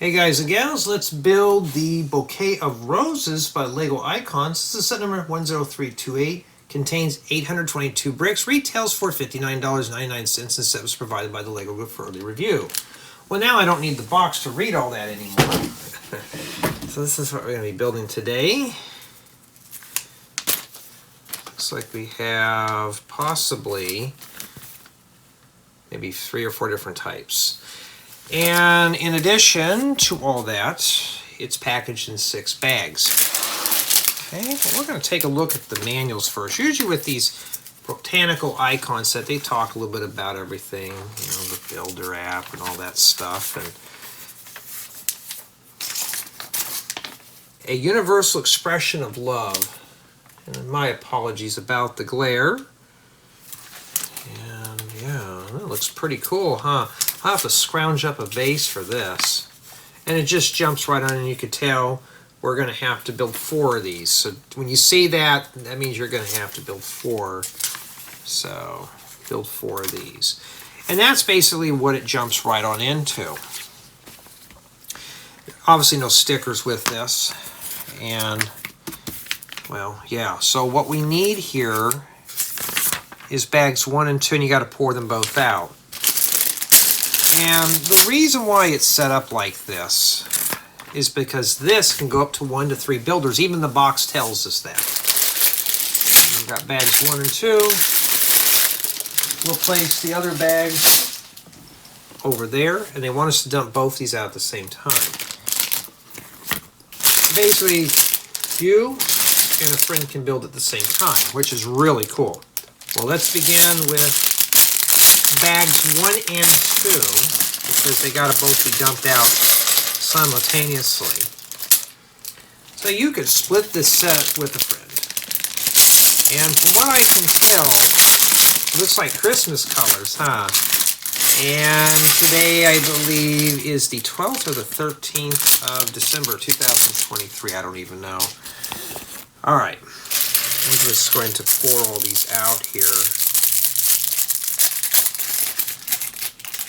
Hey guys and gals, let's build the Bouquet of Roses by Lego Icons. This is set number 10328. Contains 822 bricks, retails for $59.99, and set was provided by the Lego Group for early review. Well, now I don't need the box to read all that anymore. So this is what we're going to be building today. Looks like we have possibly maybe 3 or 4 different types. And in addition to all that, it's packaged in 6 bags. Okay, well, we're going to take a look at the manuals first. Usually with these Botanical Icon set, they talk a little bit about everything, you know, the Builder app and all that stuff. And a universal expression of love. And my apologies about the glare. And yeah, that looks pretty cool, huh? I'll have to scrounge up a base for this. And it just jumps right on, and you can tell we're going to have to build 4 of these. So when you see that, that means you're going to have to build 4. So build 4 of these. And that's basically what it jumps right on into. Obviously no stickers with this. And, well, yeah. So what we need here is bags 1 and 2, and you got to pour them both out. And the reason why it's set up like this is because this can go up to 1 to 3 builders. Even the box tells us that. We've got bags 1 and 2. We'll place the other bags over there, and they want us to dump both these out at the same time. Basically, you and a friend can build at the same time, which is really cool. Well, let's begin with bags 1 and 2, because they got to both be dumped out simultaneously. So you could split this set with a friend. And from what I can tell, it looks like Christmas colors, huh? And today, I believe, is the 12th or the 13th of December 2023. I don't even know. All right. I'm just going to pour all these out here.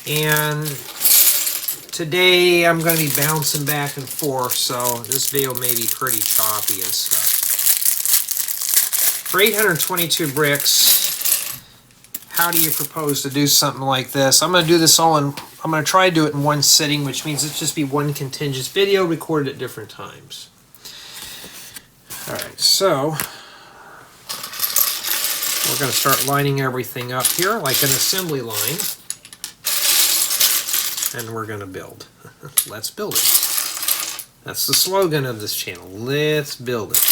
And today I'm going to be bouncing back and forth, so this video may be pretty choppy and stuff. For 822 bricks, how do you propose to do something like this? I'm going to do this all in, I'm going to try to do it in one sitting, which means it's just be one continuous video recorded at different times. Alright, so we're going to start lining everything up here like an assembly line. And we're going to build. Let's build it. That's the slogan of this channel. Let's build it.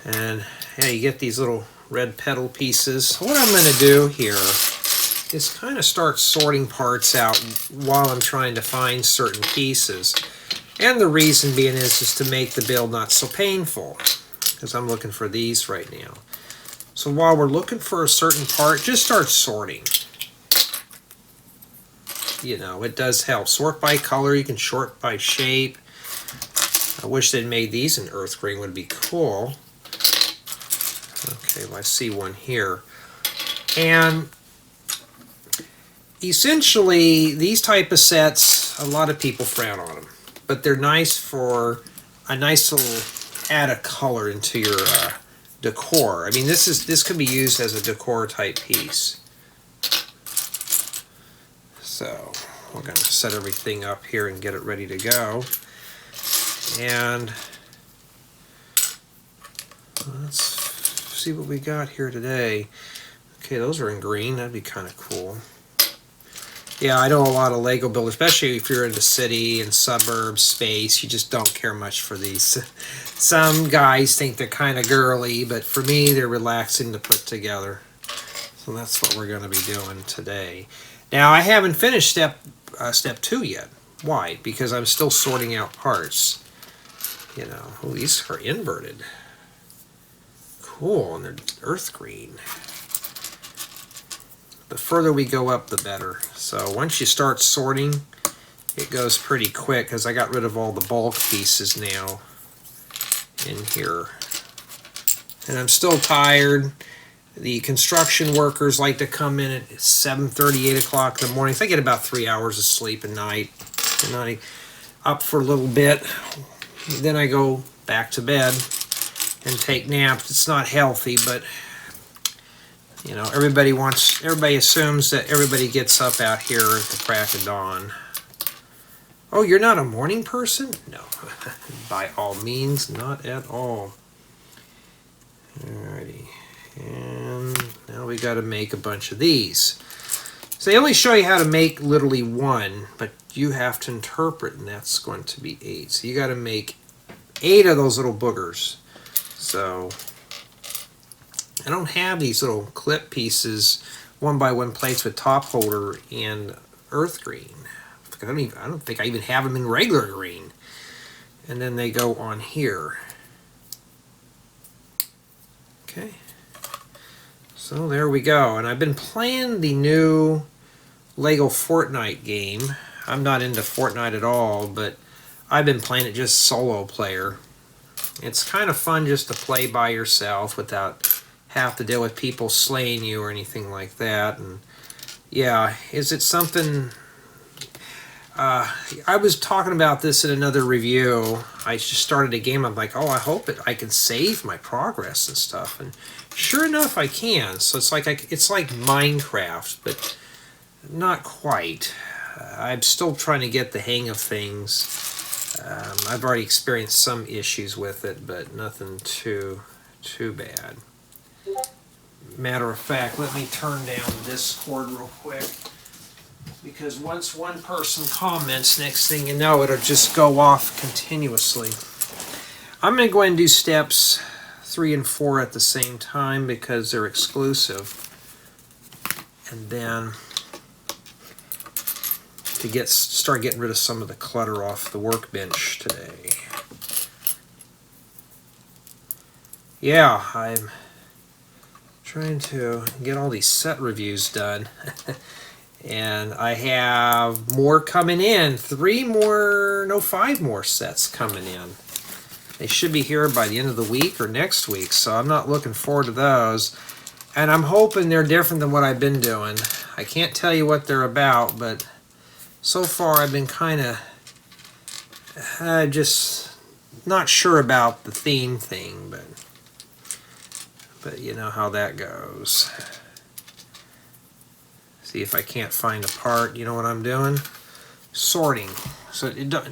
And yeah, you get these little red petal pieces. What I'm going to do here is kind of start sorting parts out while I'm trying to find certain pieces. And the reason being is just to make the build not so painful, because I'm looking for these right now. So while we're looking for a certain part, just start sorting. You know, it does help. Sort by color, you can sort by shape. I wish they'd made these in earth green, would be cool. Okay, well, I see one here. And essentially, these type of sets, a lot of people frown on them. But they're nice for a nice little add of color into your decor. I mean, this could be used as a decor type piece. So we're going to set everything up here and get it ready to go. And let's see what we got here today. Okay, those are in green. That'd be kind of cool. Yeah, I know a lot of Lego builders, especially if you're in the city and suburbs space, you just don't care much for these. Some guys think they're kind of girly, but for me, they're relaxing to put together. So that's what we're going to be doing today. Now, I haven't finished step 2 yet. Why? Because I'm still sorting out parts. You know, oh, these are inverted. Cool, and they're earth green. The further we go up, the better. So once you start sorting, it goes pretty quick, because I got rid of all the bulk pieces now in here. And I'm still tired. The construction workers like to come in at 7:30, 8 o'clock in the morning. They get about 3 hours of sleep a night. up for a little bit. Then I go back to bed and take naps. It's not healthy, but you know, everybody assumes that everybody gets up out here at the crack of dawn. Oh, you're not a morning person? No, by all means, not at all. Alrighty, and now we got to make a bunch of these. So they only show you how to make literally one, but you have to interpret, and that's going to be 8. So you got to make 8 of those little boogers. So I don't have these little clip pieces, 1x1 plates with top holder and earth green. I don't think I even have them in regular green. And then they go on here. Okay. So there we go. And I've been playing the new Lego Fortnite game. I'm not into Fortnite at all, but I've been playing it just solo player. It's kind of fun just to play by yourself without have to deal with people slaying you or anything like that. And yeah, is it something... I was talking about this in another review. I just started a game. I'm like, oh, I hope I can save my progress and stuff. And sure enough, I can. So it's like Minecraft, but not quite. I'm still trying to get the hang of things. I've already experienced some issues with it, but nothing too bad. Matter of fact, let me turn down Discord real quick. Because once one person comments, next thing you know, it'll just go off continuously. I'm going to go ahead and do steps 3 and 4 at the same time because they're exclusive. And then to start getting rid of some of the clutter off the workbench today. Yeah, I'm trying to get all these set reviews done. And I have more coming in. 5 more sets coming in. They should be here by the end of the week or next week, so I'm not looking forward to those. And I'm hoping they're different than what I've been doing. I can't tell you what they're about, but so far I've been kind of just not sure about the theme thing, but you know how that goes. See if I can't find a part. You know what I'm doing? Sorting. So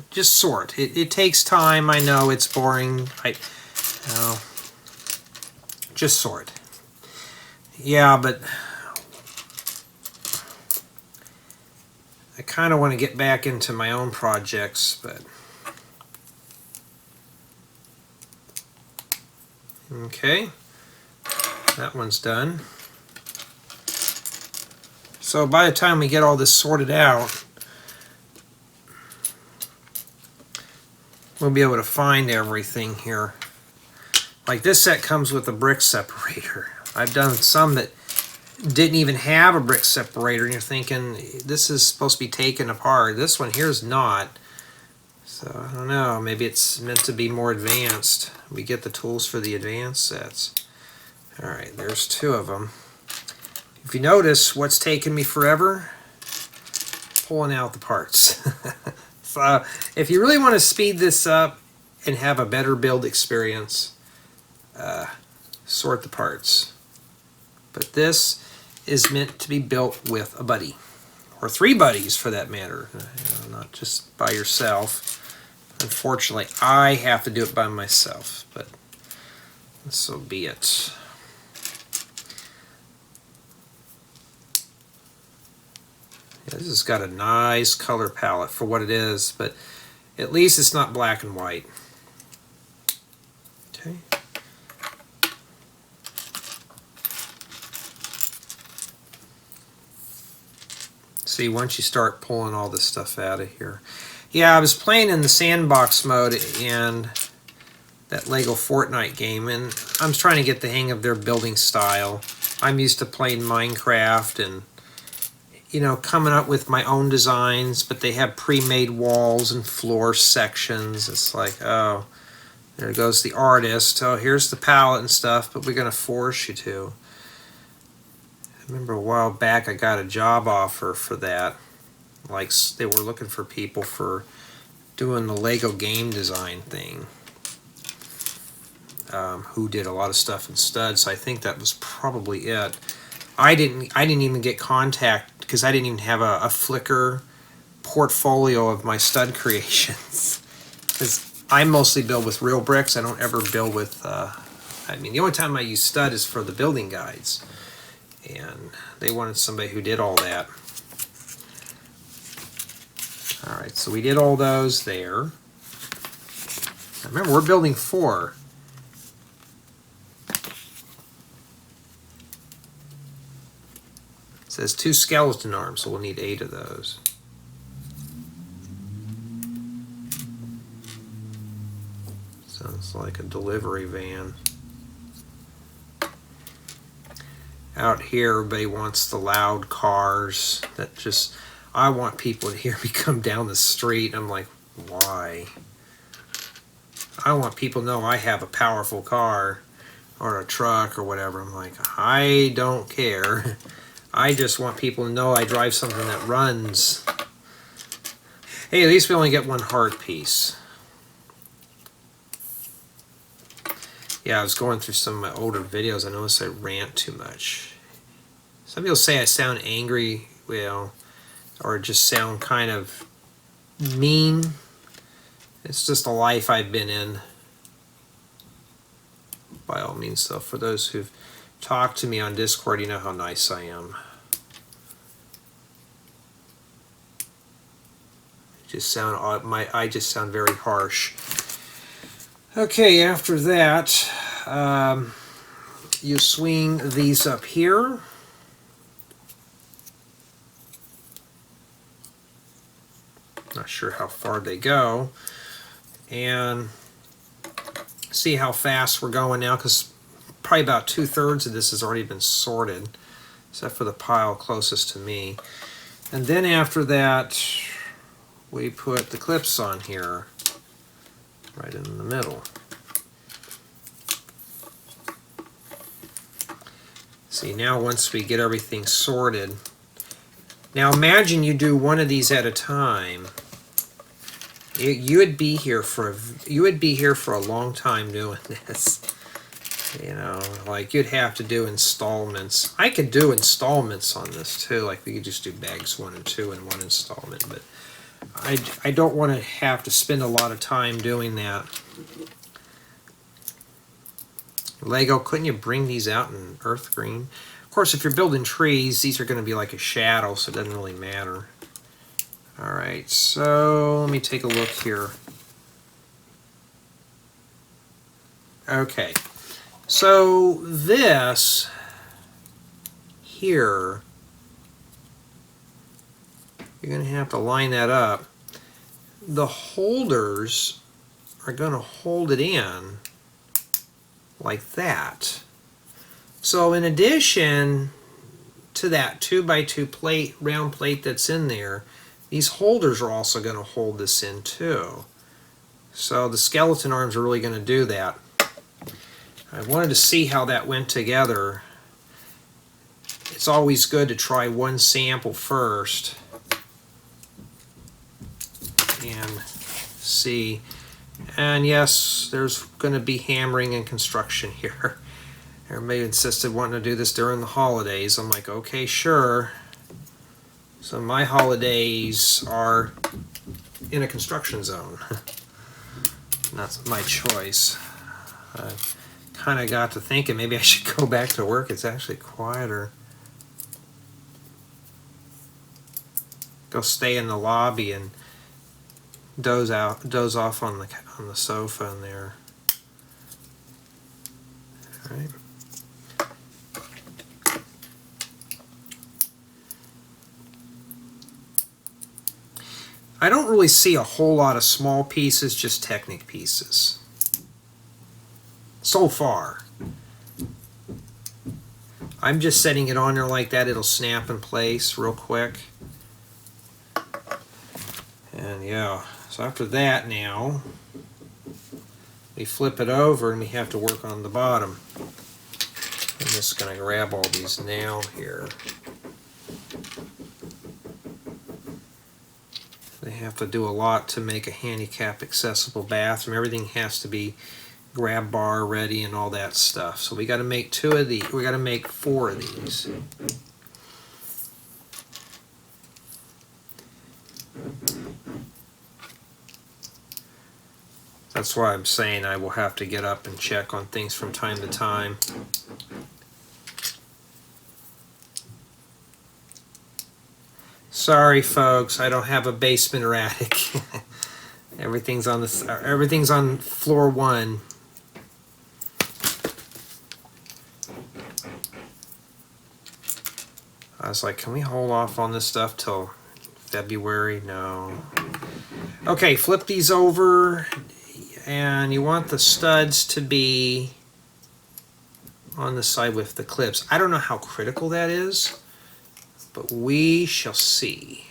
just sort. It takes time. I know it's boring. Just sort. Yeah, but I kind of want to get back into my own projects, but okay. That one's done. So by the time we get all this sorted out, we'll be able to find everything here. Like this set comes with a brick separator. I've done some that didn't even have a brick separator, and you're thinking, this is supposed to be taken apart. This one here is not. So I don't know, maybe it's meant to be more advanced. We get the tools for the advanced sets. Alright, there's 2 of them. If you notice, what's taken me forever? Pulling out the parts. So if you really want to speed this up and have a better build experience, sort the parts. But this is meant to be built with a buddy. Or 3 buddies for that matter. You know, not just by yourself. Unfortunately, I have to do it by myself, but so be it. Yeah, this has got a nice color palette for what it is, but at least it's not black and white. Okay. See, once you start pulling all this stuff out of here. Yeah, I was playing in the sandbox mode in that Lego Fortnite game, and I'm trying to get the hang of their building style. I'm used to playing Minecraft and, you know, coming up with my own designs, but they have pre-made walls and floor sections. It's like, oh, there goes the artist. Oh, here's the palette and stuff, but we're going to force you to. I remember a while back I got a job offer for that. Like, they were looking for people for doing the Lego game design thing, who did a lot of stuff in studs. So I think that was probably it. I didn't even get contact because I didn't even have a Flickr portfolio of my stud creations. Because I mostly build with real bricks. I don't ever build with. I mean, the only time I use stud is for the building guides, and they wanted somebody who did all that. All right, so we did all those there. Remember, we're building 4. It says 2 skeleton arms, so we'll need 8 of those. Sounds like a delivery van. Out here, everybody wants the loud cars that just... I want people to hear me come down the street. I'm like, why? I want people to know I have a powerful car or a truck or whatever. I'm like, I don't care. I just want people to know I drive something that runs. Hey, at least we only get 1 heart piece. Yeah, I was going through some of my older videos. I noticed I rant too much. Some people say I sound angry, well, or just sound kind of mean. It's just a life I've been in, by all means. So for those who've talked to me on Discord, you know how nice I am. I just sound very harsh. Okay, after that, you swing these up here. Not sure how far they go. And see how fast we're going now, because probably about 2/3 of this has already been sorted, except for the pile closest to me. And then after that, we put the clips on here, right in the middle. See, now once we get everything sorted, now imagine you do one of these at a time. You would be here for a long time doing this. You know, like you'd have to do installments. I could do installments on this too. Like we could just do bags 1 and 2 in one installment, but I don't want to have to spend a lot of time doing that. Lego, couldn't you bring these out in earth green? Of course, if you're building trees, these are going to be like a shadow, so it doesn't really matter. Alright, so let me take a look here. Okay, so this here, you're going to have to line that up. The holders are going to hold it in like that. So in addition to that 2x2 plate, round plate that's in there, these holders are also going to hold this in too. So the skeleton arms are really going to do that. I wanted to see how that went together. It's always good to try one sample first and see. And yes, there's going to be hammering and construction here. Everybody insisted wanting to do this during the holidays. I'm like, okay, sure. So my holidays are in a construction zone. That's my choice. I kind of got to thinking maybe I should go back to work. It's actually quieter. Go stay in the lobby and doze off on the sofa in there. All right. I don't really see a whole lot of small pieces, just Technic pieces. So far. I'm just setting it on there like that. It'll snap in place real quick. And yeah, so after that now, we flip it over and we have to work on the bottom. I'm just going to grab all these now here. They have to do a lot to make a handicap accessible bathroom. Everything has to be grab bar ready and all that stuff. So we got to make 2 of these. We got to make 4 of these. That's why I'm saying I will have to get up and check on things from time to time. Sorry, folks, I don't have a basement or attic. Everything's on floor 1. I was like, can we hold off on this stuff till February? No. Okay, flip these over, and you want the studs to be on the side with the clips. I don't know how critical that is, but we shall see.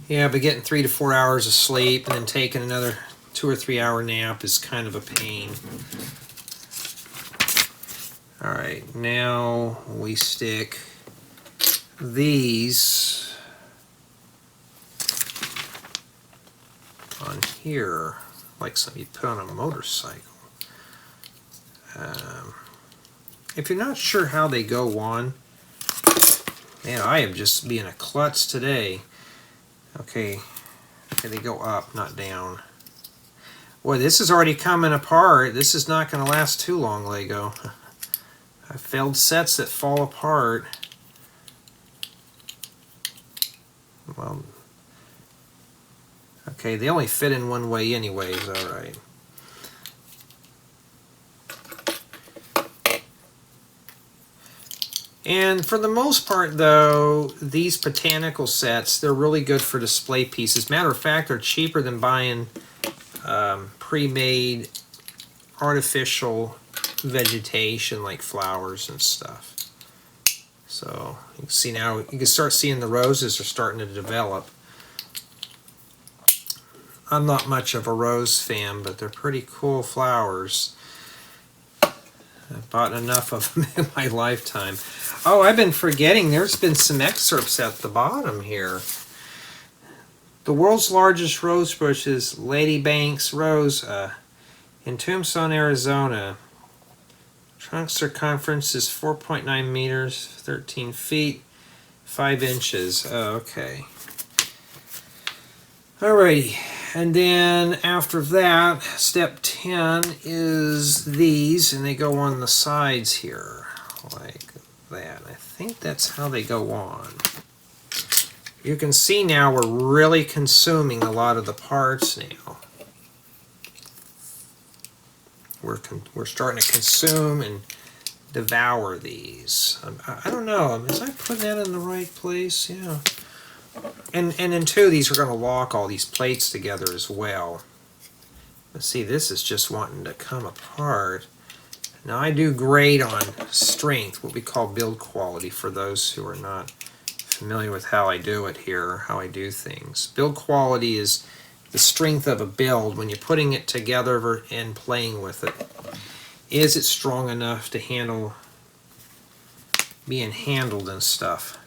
Yeah, but getting 3 to 4 hours of sleep and then taking another 2 or 3 hour nap is kind of a pain. All right, now we stick these on here like something you'd put on a motorcycle. If you're not sure how they go on, man, I am just being a klutz today. Okay, they go up, not down. Boy, this is already coming apart. This is not going to last too long, Lego. I failed sets that fall apart. Well, okay, they only fit in one way anyways, alright. And for the most part, though, these botanical sets, they're really good for display pieces. Matter of fact, they're cheaper than buying pre-made artificial vegetation like flowers and stuff. So you can see now, you can start seeing the roses are starting to develop. I'm not much of a rose fan, but they're pretty cool flowers. I've bought enough of them in my lifetime. Oh, I've been forgetting, there's been some excerpts at the bottom here. The world's largest rose bush is Lady Banks Rose in Tombstone, Arizona. Trunk circumference is 4.9 meters, 13 feet, 5 inches. Oh, okay. Alrighty. And then after that, step 10 is these, and they go on the sides here, like that. I think that's how they go on. You can see now we're really consuming a lot of the parts now. We're starting to consume and devour these. I don't know, is I putting that in the right place? Yeah. And then too, these are going to lock all these plates together as well. Let's see, this is just wanting to come apart. Now I do grade on strength, what we call build quality, for those who are not familiar with how I do it here, how I do things. Build quality is the strength of a build when you're putting it together and playing with it. Is it strong enough to handle being handled and stuff?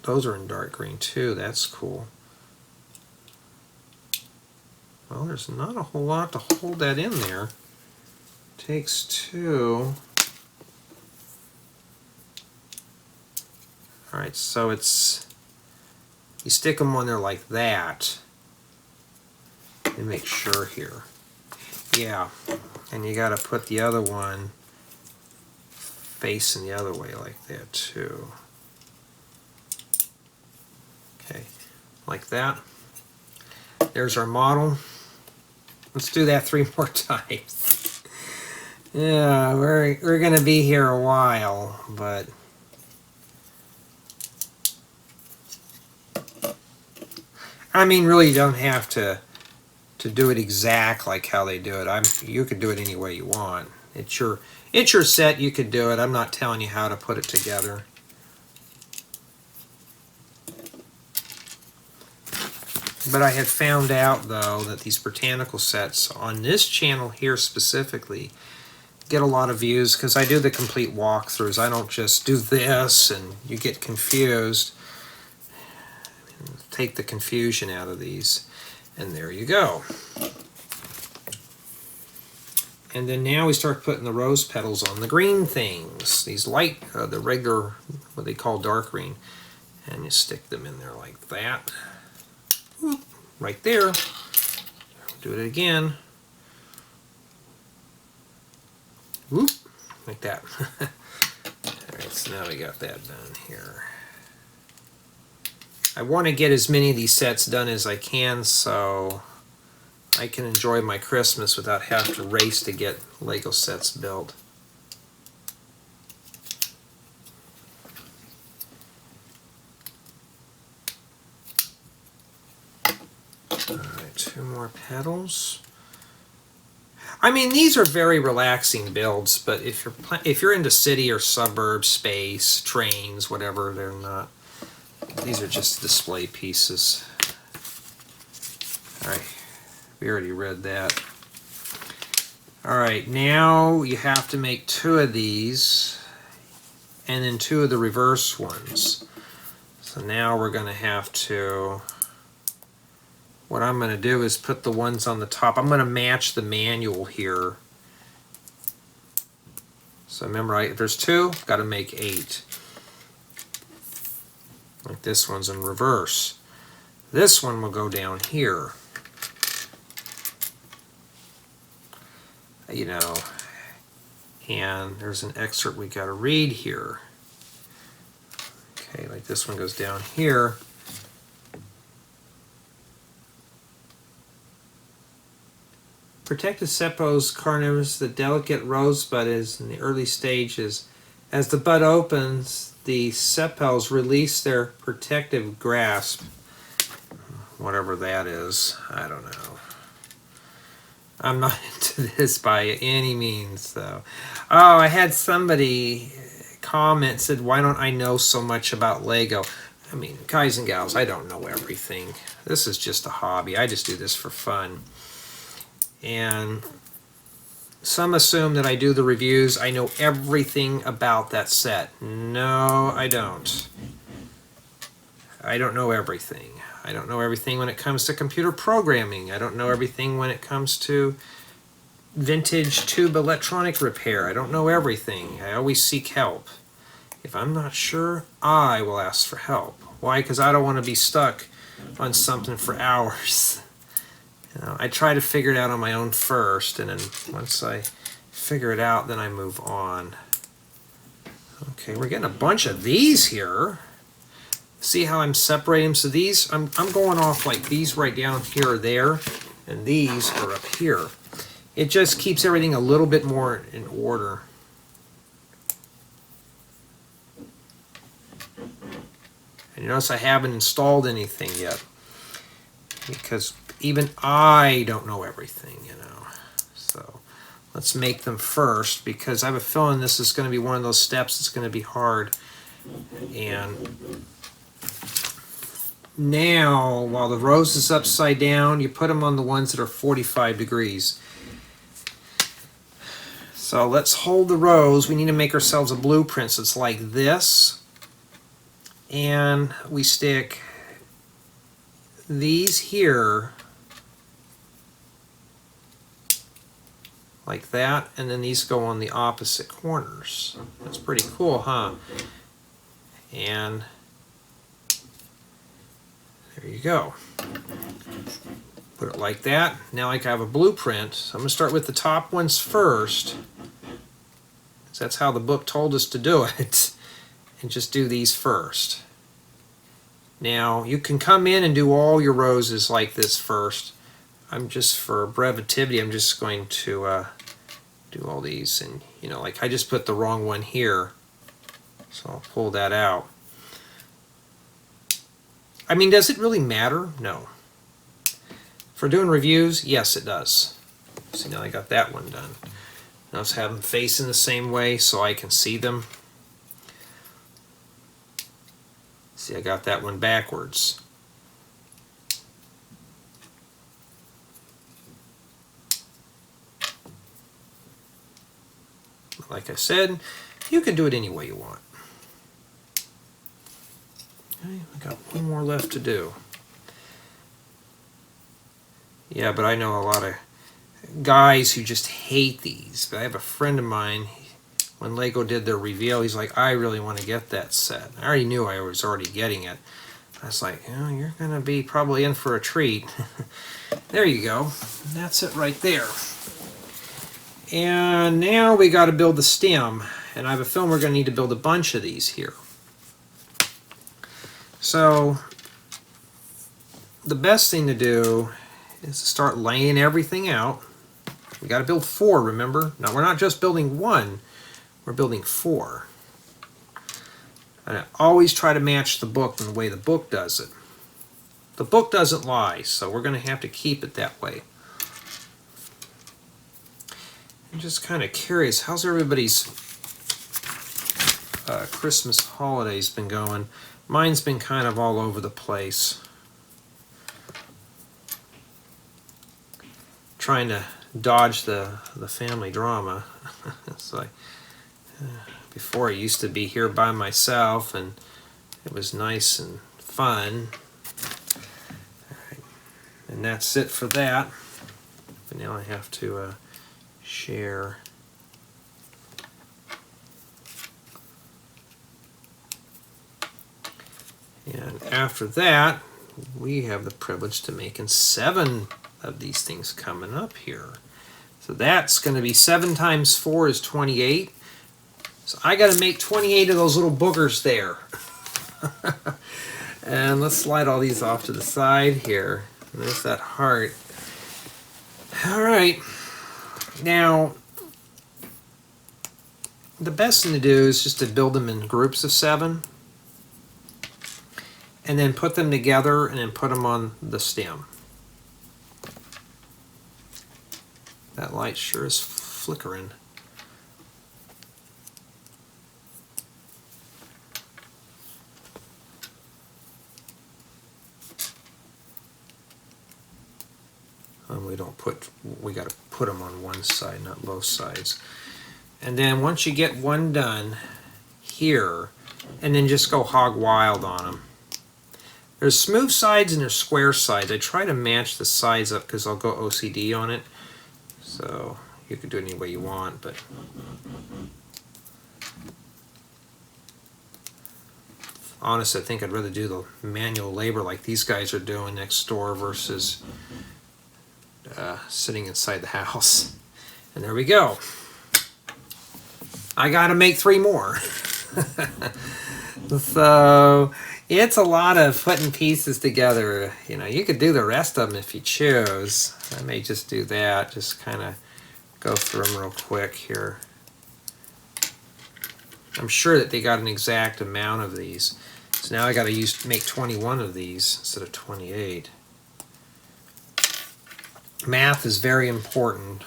Those are in dark green too, that's cool. Well, there's not a whole lot to hold that in there. Takes 2. Alright, so it's, you stick them on there like that. Let me make sure here. Yeah, and you gotta put the other one facing the other way like that too. Okay, like that. There's our model. Let's do that 3 more times. Yeah, we're gonna be here a while, but I mean, really, you don't have to do it exact like how they do it. You could do it any way you want. It's your set. You could do it. I'm not telling you how to put it together. But I had found out, though, that these botanical sets on this channel here specifically get a lot of views because I do the complete walkthroughs. I don't just do this and you get confused. Take the confusion out of these. And there you go. And then now we start putting the rose petals on the green things. These light, the regular, what they call dark green. And you stick them in there like that. Whoop, right there. Do it again. Whoop, like that. Alright, so now we got that done here. I want to get as many of these sets done as I can so I can enjoy my Christmas without having to race to get Lego sets built. Alright, 2 more petals. I mean, these are very relaxing builds, but if you're into city or suburb space, trains, whatever, they're not. These are just display pieces. Alright, we already read that. Alright, now you have to make 2 of these and then 2 of the reverse ones. So now we're going to have to, what I'm going to do is put the ones on the top. I'm going to match the manual here. So remember, if there's 2, got to make 8. Like this one's in reverse. This one will go down here. You know, and there's an excerpt we got to read here. Okay, like this one goes down here. Protected sepals carnivorous, the delicate rosebud is in the early stages. As the bud opens, the sepals release their protective grasp. Whatever that is, I don't know. I'm not into this by any means, though. Oh, I had somebody comment, said, why don't I know so much about Lego? I mean, guys and gals, I don't know everything. This is just a hobby. I just do this for fun. And some assume that I do the reviews. I know everything about that set. No, I don't. I don't know everything. I don't know everything when it comes to computer programming. I don't know everything when it comes to vintage tube electronic repair. I don't know everything. I always seek help. If I'm not sure, I will ask for help. Why? Because I don't want to be stuck on something for hours. You know, I try to figure it out on my own first, and then once I figure it out, then I move on. Okay, we're getting a bunch of these here. See how I'm separating them? So these, I'm going off like these right down here or there, and these are up here. It just keeps everything a little bit more in order. And you notice I haven't installed anything yet, because even I don't know everything, you know. So let's make them first, because I have a feeling this is going to be one of those steps that's going to be hard. And now, while the rose is upside down, you put them on the ones that are 45 degrees. So let's hold the rose. We need to make ourselves a blueprint. So it's like this. And we stick these here like that, and then these go on the opposite corners. That's pretty cool, huh? And there you go. Put it like that. Now I have a blueprint. So I'm going to start with the top ones first, because that's how the book told us to do it. And just do these first. Now you can come in and do all your roses like this first. I'm just, for brevity, I'm just going to do all these, and you know, like I just put the wrong one here, so I'll pull that out. I mean, does it really matter? No. For doing reviews, yes it does. See, now I got that one done. Now let's have them facing the same way so I can see them. See, I got that one backwards. like I said, you can do it any way you want. Okay, I got one more left to do. Yeah, but I know a lot of guys who just hate these. But I have a friend of mine, when Lego did their reveal, he's like, I really want to get that set. I already knew I was already getting it. I was like, oh, you're going to be probably in for a treat. There you go. That's it right there. And now we got to build the stem. And I have a feeling we're going to need to build a bunch of these here. So the best thing to do is to start laying everything out. We got to build 4, remember? Now we're not just building 1, we're building 4. And I always try to match the book in the way the book does it. The book doesn't lie, so we're going to have to keep it that way. I'm just kind of curious, how's everybody's Christmas holidays been going? Mine's been kind of all over the place. Trying to dodge the family drama. It's like, before I used to be here by myself and it was nice and fun. All right. And that's it for that. But now I have to share. And after that, we have the privilege to making 7 of these things coming up here. So that's going to be 7 times 4 is 28. So I got to make 28 of those little boogers there. And let's slide all these off to the side here. And there's that heart. All right. Now, the best thing to do is just to build them in groups of 7. And then put them together and then put them on the stem. That light sure is flickering. We got to put them on one side, not both sides. And then once you get one done here, and then just go hog wild on them. There's smooth sides and there's square sides. I try to match the sides up because I'll go OCD on it. So you can do it any way you want, but honestly, I think I'd rather do the manual labor like these guys are doing next door versus sitting inside the house. And there we go. I got to make 3 more. So it's a lot of putting pieces together. You know, you could do the rest of them if you choose. I may just do that, just kind of go through them real quick here. I'm sure that they got an exact amount of these. So now I got to make 21 of these instead of 28. Math is very important.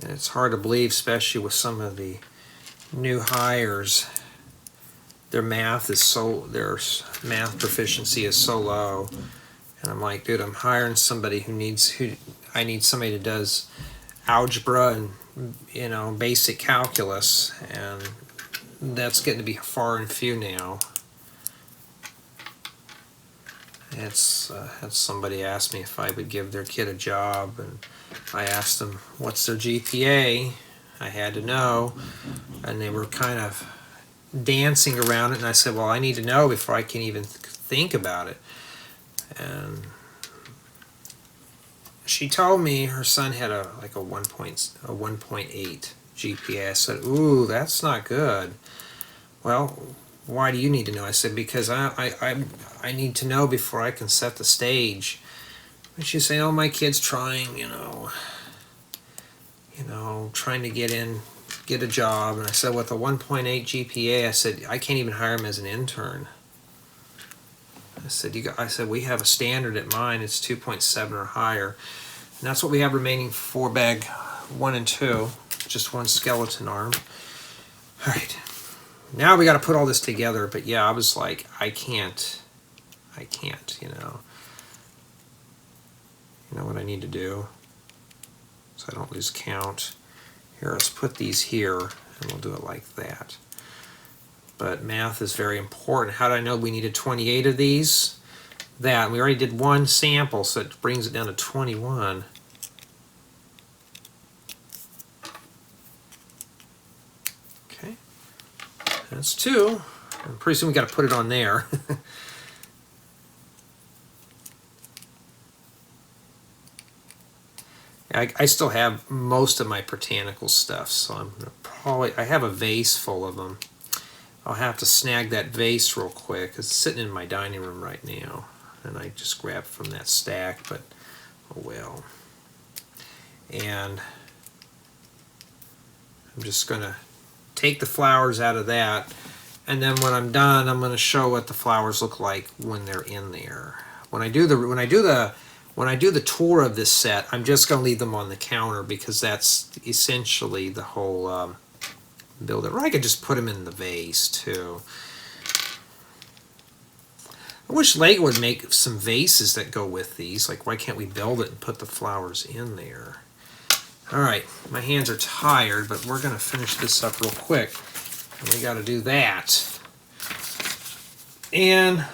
And it's hard to believe, especially with some of the new hires. Their math proficiency is so low. And I'm like, dude, I'm hiring somebody I need somebody that does algebra and, you know, basic calculus, and that's getting to be far and few now. It's had somebody ask me if I would give their kid a job, and I asked them what's their GPA. I had to know, and they were kind of dancing around it, and I said, well, I need to know before I can even think about it. And she told me her son had a 1.8 GPA. I said, ooh, that's not good. Well, why do you need to know? I said, because I need to know before I can set the stage. And she said, oh, my kid's trying, you know, trying to get a job. And I said, with a 1.8 GPA, I said, I can't even hire him as an intern. I said, we have a standard at mine. It's 2.7 or higher. And that's what we have remaining for bag 1 and 2. Just one skeleton arm. All right. Now we got to put all this together. But yeah, I was like, I can't, you know. You know what I need to do? so I don't lose count. Here, let's put these here, and we'll do it like that. But math is very important. How did I know we needed 28 of these? That, we already did one sample, so it brings it down to 21. Okay, that's 2. And pretty soon we got to put it on there. I still have most of my botanical stuff, so I'm gonna I have a vase full of them. I'll have to snag that vase real quick. It's sitting in my dining room right now, and I just grabbed from that stack, but oh well. And I'm just gonna take the flowers out of that, and then when I'm done, I'm gonna show what the flowers look like when they're in there. When I do the tour of this set, I'm just going to leave them on the counter because that's essentially the whole build it. Or I could just put them in the vase too. I wish Lego would make some vases that go with these. Like, why can't we build it and put the flowers in there? Alright, my hands are tired, but we're going to finish this up real quick. And we got to do that. And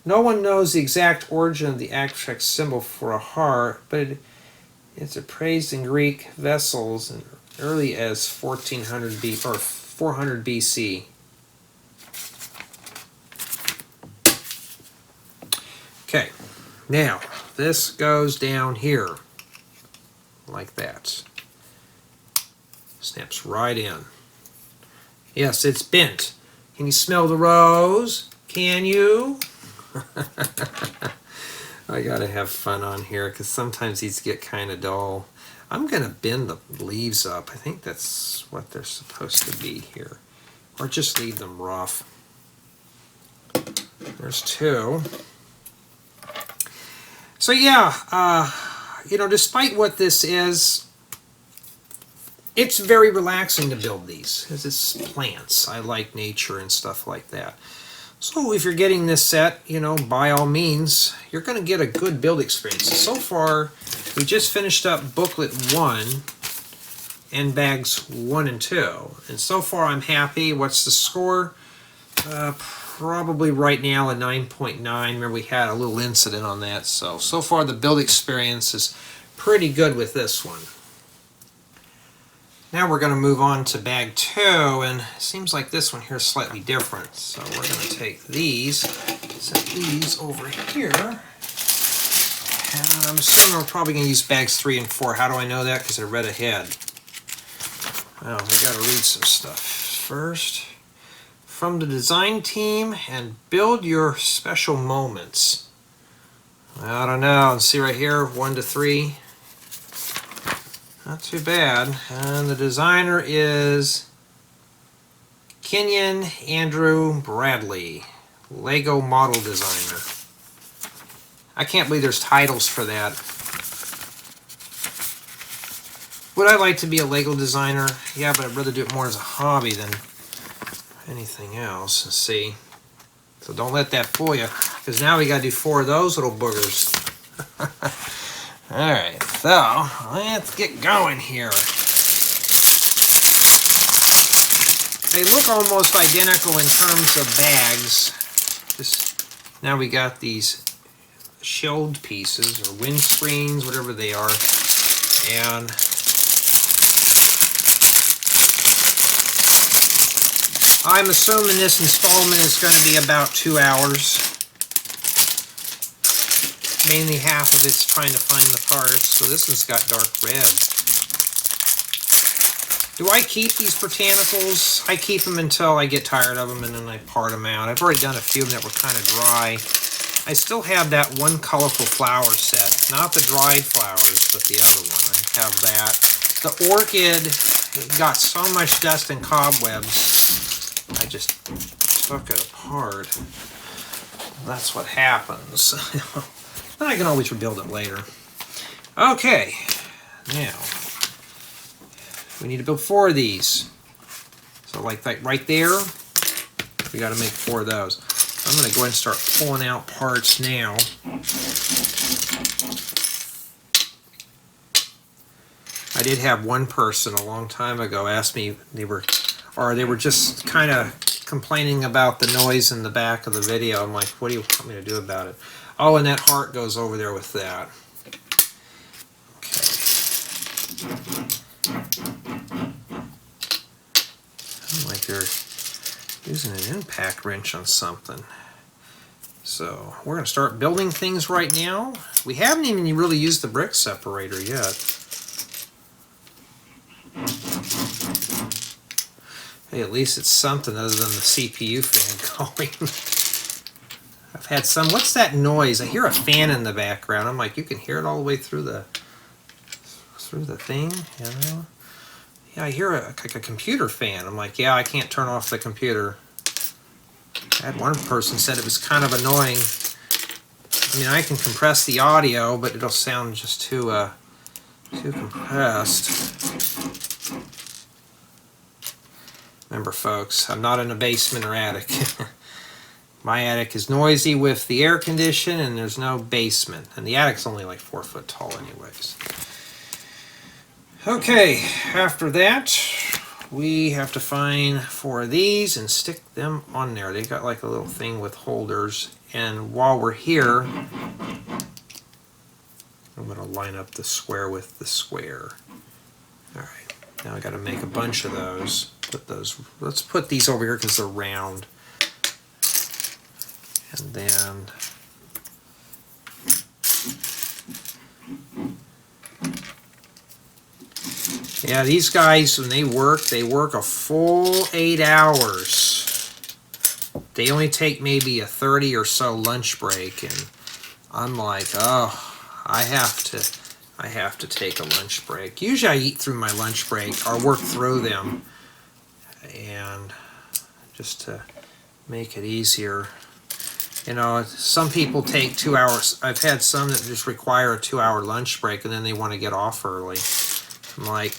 no one knows the exact origin of the abstract symbol for a heart, but it's appraised in Greek vessels as early as 1400 B or 400 BC. Okay, now this goes down here like that. Snaps right in. Yes, it's bent. Can you smell the rose? Can you? I gotta have fun on here because sometimes these get kind of dull. I'm gonna bend the leaves up. I think that's what they're supposed to be here, or just leave them rough. There's 2. So yeah, you know, despite what this is, it's very relaxing to build these because it's plants. I like nature and stuff like that. So if you're getting this set, you know, by all means, you're going to get a good build experience. So far, we just finished up booklet 1 and bags 1 and 2. And so far, I'm happy. What's the score? Probably right now a 9.9. Remember, we had a little incident on that. So far, the build experience is pretty good with this one. Now we're going to move on to bag 2, and it seems like this one here is slightly different. So we're going to take these, set these over here, and I'm assuming we're probably going to use bags 3 and 4. How do I know that? Because I read ahead. Well, we got to read some stuff. First, from the design team, and build your special moments. I don't know. See right here, 1 to 3. Not too bad. And the designer is Kenyon Andrew Bradley, Lego model designer. I can't believe there's titles for that. Would I like to be a Lego designer? Yeah, but I'd rather do it more as a hobby than anything else. Let's see. So don't let that fool you, because now we got to do 4 of those little boogers. Alright, so let's get going here. They look almost identical in terms of bags. Now we got these shelled pieces, or windscreens, whatever they are. And I'm assuming this installment is going to be about 2 hours. Mainly half of it's trying to find the parts. So this one's got dark red. Do I keep these botanicals? I keep them until I get tired of them and then I part them out. I've already done a few of them that were kind of dry. I still have that one colorful flower set. Not the dried flowers, but the other one. I have that. The orchid got so much dust and cobwebs, I just took it apart. That's what happens. I can always rebuild it later. Okay, now we need to build 4 of these. So like that right there, we got to make 4 of those. I'm going to go ahead and start pulling out parts now. I did have one person a long time ago ask me, they were just kind of complaining about the noise in the back of the video. I'm like, what do you want me to do about it? Oh, and that heart goes over there with that. Like they're using an impact wrench on something. So we're going to start building things right now. We haven't even really used the brick separator yet. Hey, at least it's something other than the CPU fan going. I've had some, what's that noise? I hear a fan in the background. I'm like, you can hear it all the way through the thing, you know? Yeah, I hear like a computer fan. I'm like, yeah, I can't turn off the computer. I had one person said it was kind of annoying. I mean, I can compress the audio, but it'll sound just too compressed. Remember, folks, I'm not in a basement or attic. My attic is noisy with the air condition, and there's no basement. And the attic's only like 4 foot tall anyways. Okay, after that, we have to find 4 of these and stick them on there. They got like a little thing with holders. And while we're here, I'm going to line up the square with the square. All right, now I got to make a bunch of those. Let's put these over here because they're round. And then yeah, these guys, when they work a full 8 hours. They only take maybe a 30 or so lunch break, and I'm like, oh, I have to take a lunch break. Usually I eat through my lunch break or work through them, and just to make it easier. You know, some people take 2 hours. I've had some that just require a 2-hour lunch break and then they want to get off early. I'm like,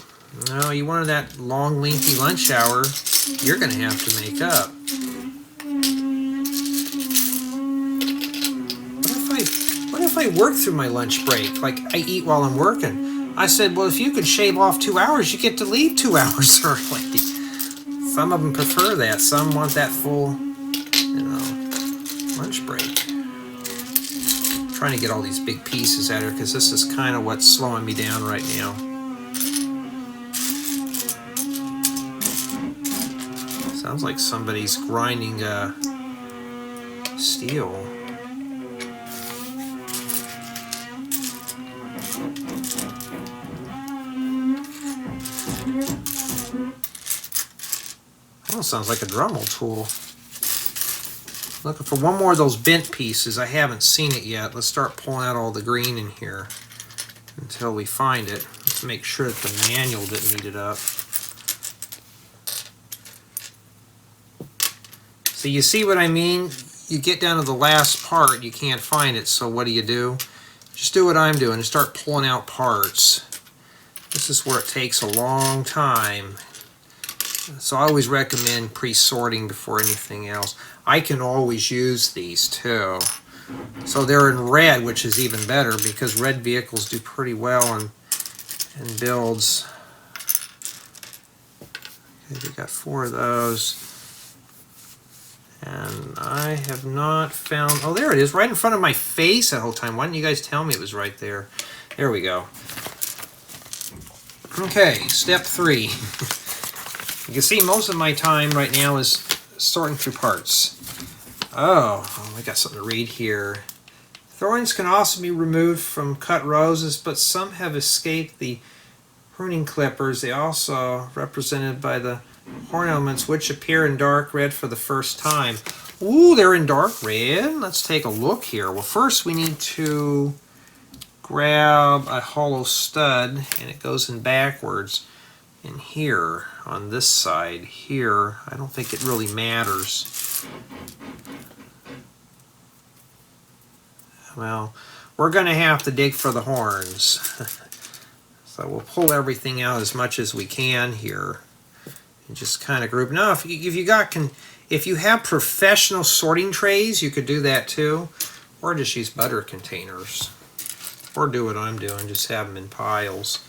no, you wanted that long, lengthy lunch hour, you're going to have to make up. What if I work through my lunch break? Like, I eat while I'm working. I said, well, if you could shave off 2 hours, you get to leave 2 hours early. Some of them prefer that. Some want that full, you know, lunch break. I'm trying to get all these big pieces out of here because this is kind of what's slowing me down right now. Sounds like somebody's grinding steel. Oh, sounds like a Dremel tool. Looking for one more of those bent pieces. I haven't seen it yet. Let's start pulling out all the green in here until we find it. Let's make sure that the manual didn't eat it up. So you see what I mean? You get down to the last part, you can't find it, so what do? Just do what I'm doing and start pulling out parts. This is where it takes a long time. So I always recommend pre-sorting before anything else. I can always use these too. So they're in red, which is even better because red vehicles do pretty well in builds. Okay, we got 4 of those. And I have not found, oh, there it is, right in front of my face that whole time. Why didn't you guys tell me it was right there? There we go. Okay, step 3. You can see most of my time right now is sorting through parts. Oh, I got something to read here. Thorns can also be removed from cut roses, but some have escaped the pruning clippers. They also represented by the ornaments, which appear in dark red for the first time. Ooh, they're in dark red. Let's take a look here. Well, first we need to grab a hollow stud, and it goes in backwards. In here, on this side here, I don't think it really matters. Well, we're going to have to dig for the horns. So we'll pull everything out as much as we can here. And just kind of group. Now, if you have professional sorting trays, you could do that too. Or just use butter containers. Or do what I'm doing, just have them in piles.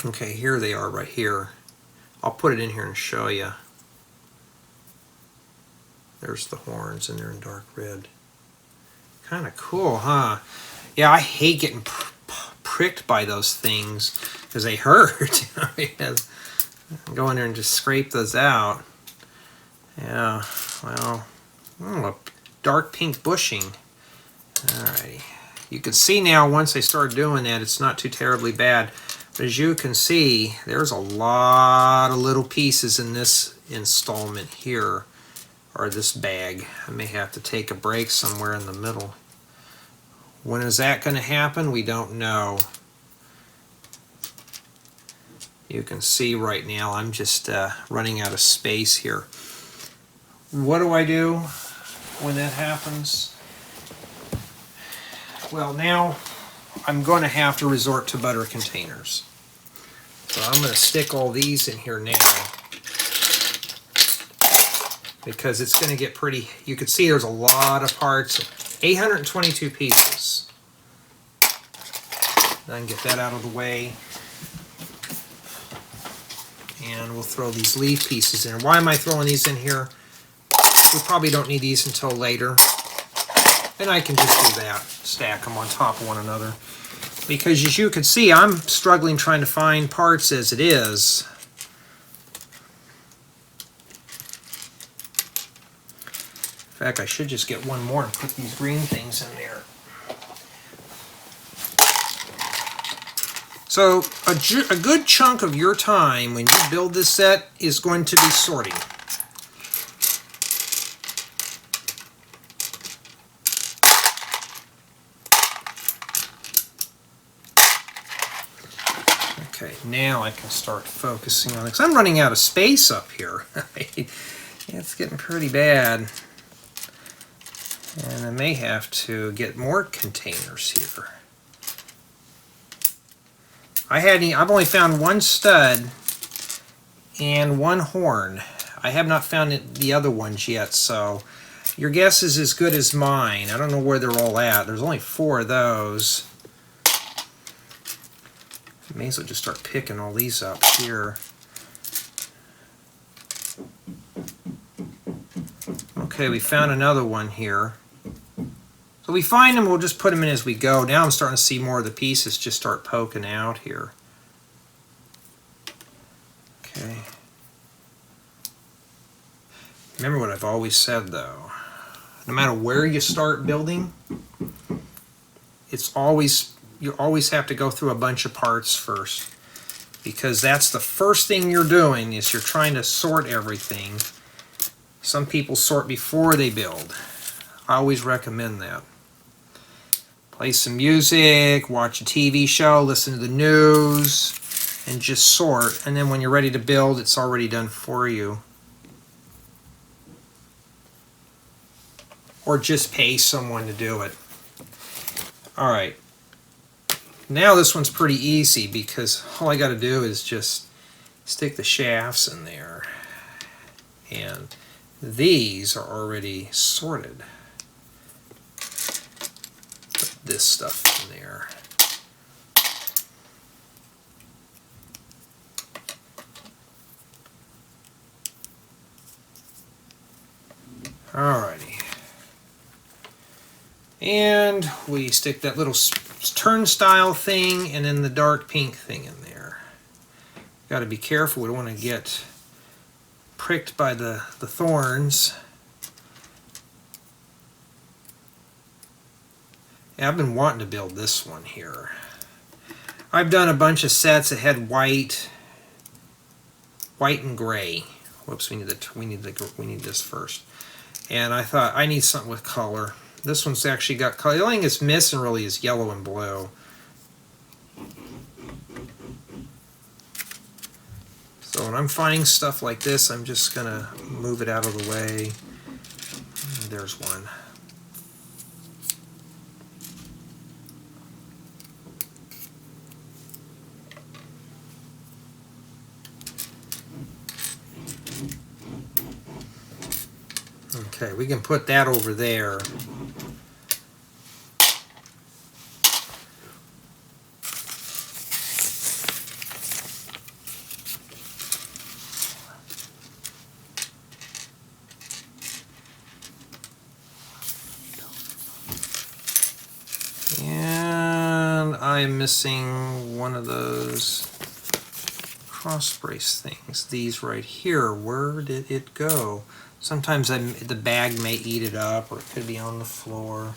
Okay, here they are right here. I'll put it in here and show you. There's the horns and they're in dark red. Kind of cool, huh? Yeah, I hate getting pricked by those things because they hurt. Go in there and just scrape those out. Yeah, well, a dark pink bushing. Alrighty. You can see now once I start doing that, it's not too terribly bad. But as you can see, there's a lot of little pieces in this installment here, or this bag. I may have to take a break somewhere in the middle. When is that going to happen? We don't know. You can see right now I'm just running out of space here. What do I do when that happens? Well, now I'm going to have to resort to butter containers. So I'm going to stick all these in here now because it's going to get pretty. You can see there's a lot of parts. 822 pieces. I can get that out of the way. And we'll throw these leaf pieces in. Why am I throwing these in here? We probably don't need these until later. And I can just do that, stack them on top of one another. Because as you can see, I'm struggling trying to find parts as it is. In fact, I should just get one more and put these green things in there. So a good chunk of your time when you build this set is going to be sorting. Okay, now I can start focusing on it, because I'm running out of space up here. It's getting pretty bad. And I may have to get more containers here. I've only found one stud and one horn. I have not found the other ones yet, so your guess is as good as mine. I don't know where they're all at. There's only 4 of those. I may as well just start picking all these up here. Okay, we found another one here. So we find them, we'll just put them in as we go. Now I'm starting to see more of the pieces just start poking out here. Okay. Remember what I've always said though. No matter where you start building, you always have to go through a bunch of parts first. Because that's the first thing you're doing, is you're trying to sort everything. Some people sort before they build. I always recommend that. Play some music, watch a TV show, listen to the news, and just sort. And then when you're ready to build, it's already done for you. Or just pay someone to do it. Alright. Now this one's pretty easy because all I got to do is just stick the shafts in there. And these are already sorted. Put this stuff in there. Alrighty. And we stick that little turnstile thing and then the dark pink thing in there. Got to be careful, we don't want to get pricked by the thorns. Yeah, I've been wanting to build this one here. I've done a bunch of sets that had white and gray. Whoops, we need this first. And I thought I need something with color. This one's actually got color. The only thing it's missing really is yellow and blue. So when I'm finding stuff like this, I'm just gonna move it out of the way. There's one. Okay, we can put that over there. I'm missing one of those cross brace things. These right here, where did it go? Sometimes the bag may eat it up, or it could be on the floor.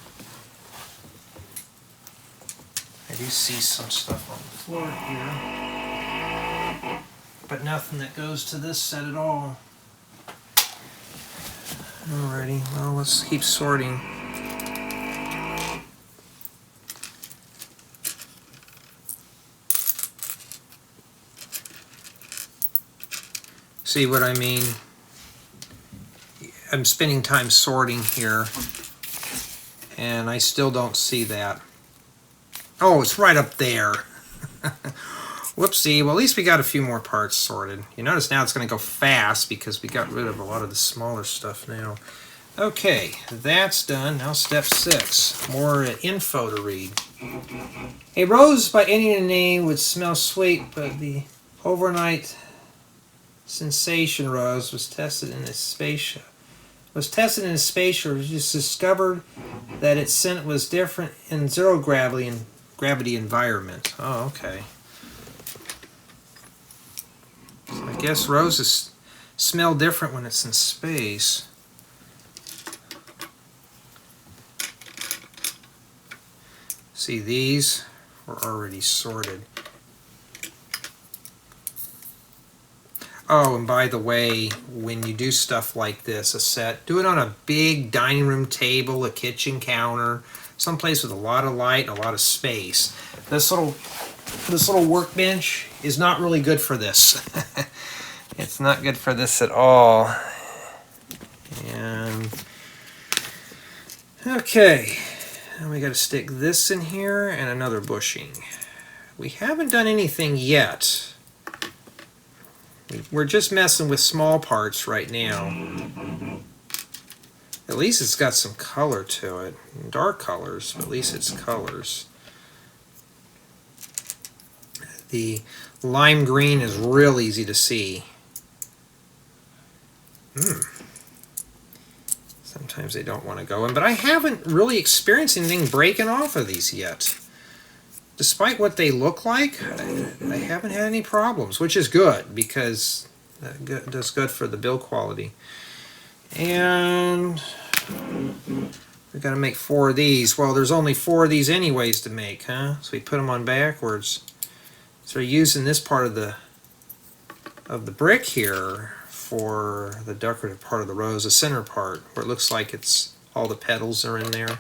I do see some stuff on the floor here, but nothing that goes to this set at all. Alrighty, well, let's keep sorting. See what I mean? I'm spending time sorting here, and I still don't see that. Oh, it's right up there. Whoopsie. Well, at least we got a few more parts sorted. You notice now it's going to go fast because we got rid of a lot of the smaller stuff now. Okay, that's done. Now step 6. More info to read. A rose by any name would smell sweet, but the overnight sensation rose was tested in a spaceship. Was just discovered that its scent was different in zero gravity environment. Oh, okay. So I guess roses smell different when it's in space. See, these were already sorted. Oh, and by the way, when you do stuff like this, a set, do it on a big dining room table, a kitchen counter, someplace with a lot of light, a lot of space. This little workbench is not really good for this. It's not good for this at all. And okay, and we got to stick this in here and another bushing. We haven't done anything yet. We're just messing with small parts right now. At least it's got some color to it. Dark colors, but at least it's colors. The lime green is real easy to see. Sometimes they don't want to go in, but I haven't really experienced anything breaking off of these yet. Despite what they look like, I haven't had any problems, which is good because that does good for the build quality. And we've got to make 4 of these. Well, there's only 4 of these anyways to make, huh? So we put them on backwards. So we're using this part of the brick here for the decorative part of the rose, the center part, where it looks like it's all the petals are in there.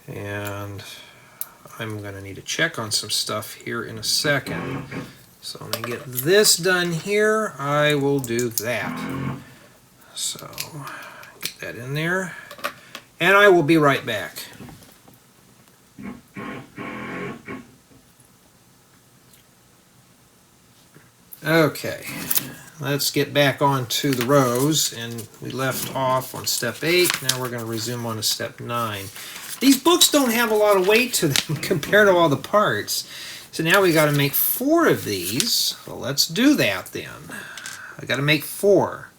And I'm going to need to check on some stuff here in a second. So when I get this done here, I will do that. So get that in there. And I will be right back. Okay, let's get back on to the rose. And we left off on step 8. Now we're going to resume on to step 9. These books don't have a lot of weight to them compared to all the parts. So now we got to make 4 of these. Well, let's do that then. I got to make 4.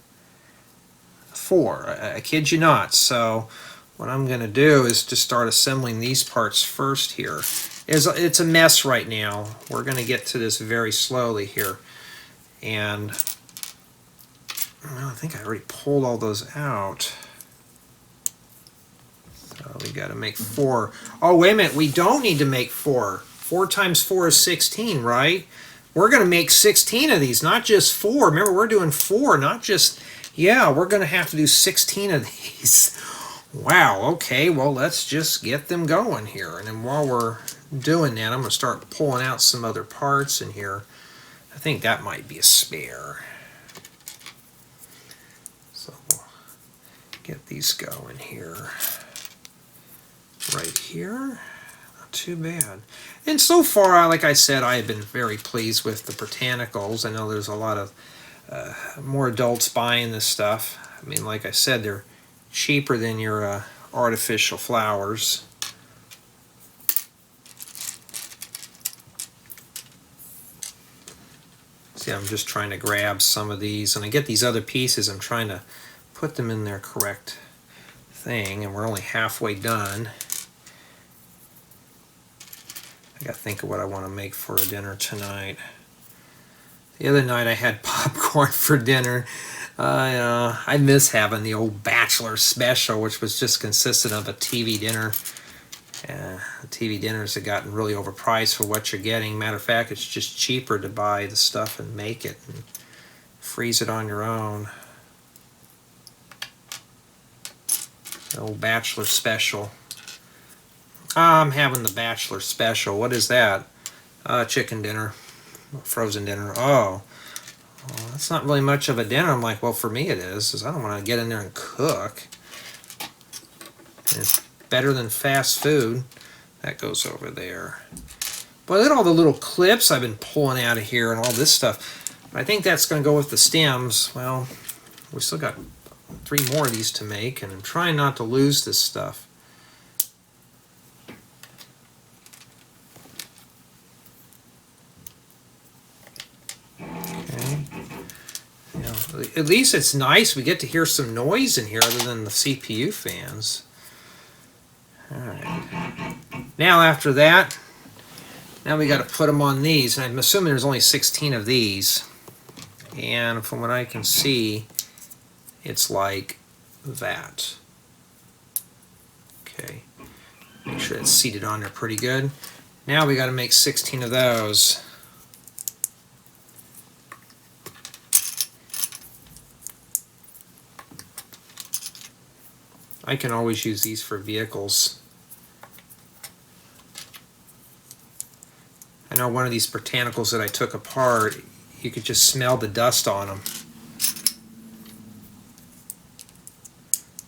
4. I kid you not. So what I'm going to do is to start assembling these parts first here. It's a mess right now. We're going to get to this very slowly here. And well, I think I already pulled all those out. So we got to make 4. Oh, wait a minute. We don't need to make 4. 4 times 4 is 16, right? We're going to make 16 of these, not just 4. Remember, we're doing 4, not just... Yeah, we're going to have to do 16 of these. Wow, okay. Well, let's just get them going here. And then while we're doing that, I'm going to start pulling out some other parts in here. I think that might be a spare. So we'll get these going here. Right here. Not too bad. And so far, like I said, I have been very pleased with the botanicals. I know there's a lot of more adults buying this stuff. I mean, like I said, they're cheaper than your artificial flowers. See, I'm just trying to grab some of these. And I get these other pieces, I'm trying to put them in their correct thing, and we're only halfway done. I gotta think of what I want to make for a dinner tonight. The other night I had popcorn for dinner. I miss having the old bachelor special, which was just consistent of a TV dinner. The TV dinners have gotten really overpriced for what you're getting. Matter of fact, it's just cheaper to buy the stuff and make it and freeze it on your own. The old bachelor special. I'm having the bachelor special. What is that? Chicken dinner. Frozen dinner. Oh, well, that's not really much of a dinner. I'm like, well, for me it is, because I don't want to get in there and cook. And it's better than fast food. That goes over there. But look at all the little clips I've been pulling out of here and all this stuff. I think that's going to go with the stems. Well, we still got 3 more of these to make, and I'm trying not to lose this stuff. Okay. You know, at least it's nice. We get to hear some noise in here other than the CPU fans. All right. Now after that, now we got to put them on these, and I'm assuming there's only 16 of these. And from what I can see, it's like that. Okay. Make sure it's seated on there pretty good. Now we got to make 16 of those. I can always use these for vehicles. I know one of these botanicals that I took apart, you could just smell the dust on them.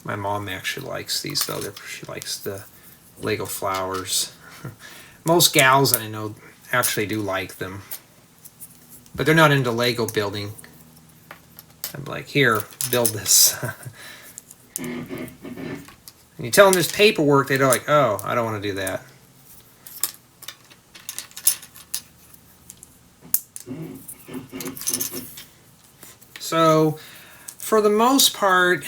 My mom actually likes these though. She likes the Lego flowers. Most gals I know actually do like them. But they're not into Lego building. I'm like, here, build this. And you tell them there's paperwork, they're like, oh, I don't want to do that. So, for the most part,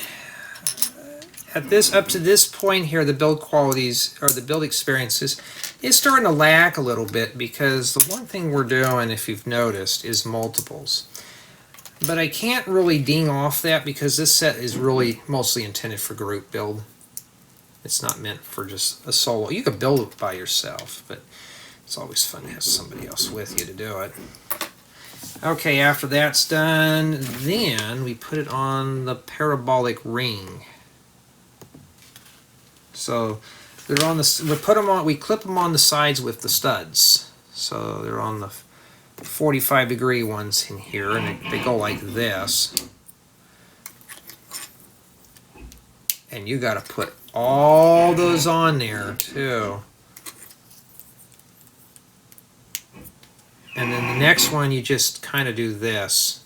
up to this point here, the build qualities or the build experiences is starting to lack a little bit, because the one thing we're doing, if you've noticed, is multiples. But I can't really ding off that because this set is really mostly intended for group build. It's not meant for just a solo. You can build it by yourself, but it's always fun to have somebody else with you to do it. Okay, after that's done, then we put it on the parabolic ring. So they're on the. We clip them on the sides with the studs. So they're on the 45-degree ones in here, and they go like this. And you got to put all those on there too. And then the next one, you just kind of do this.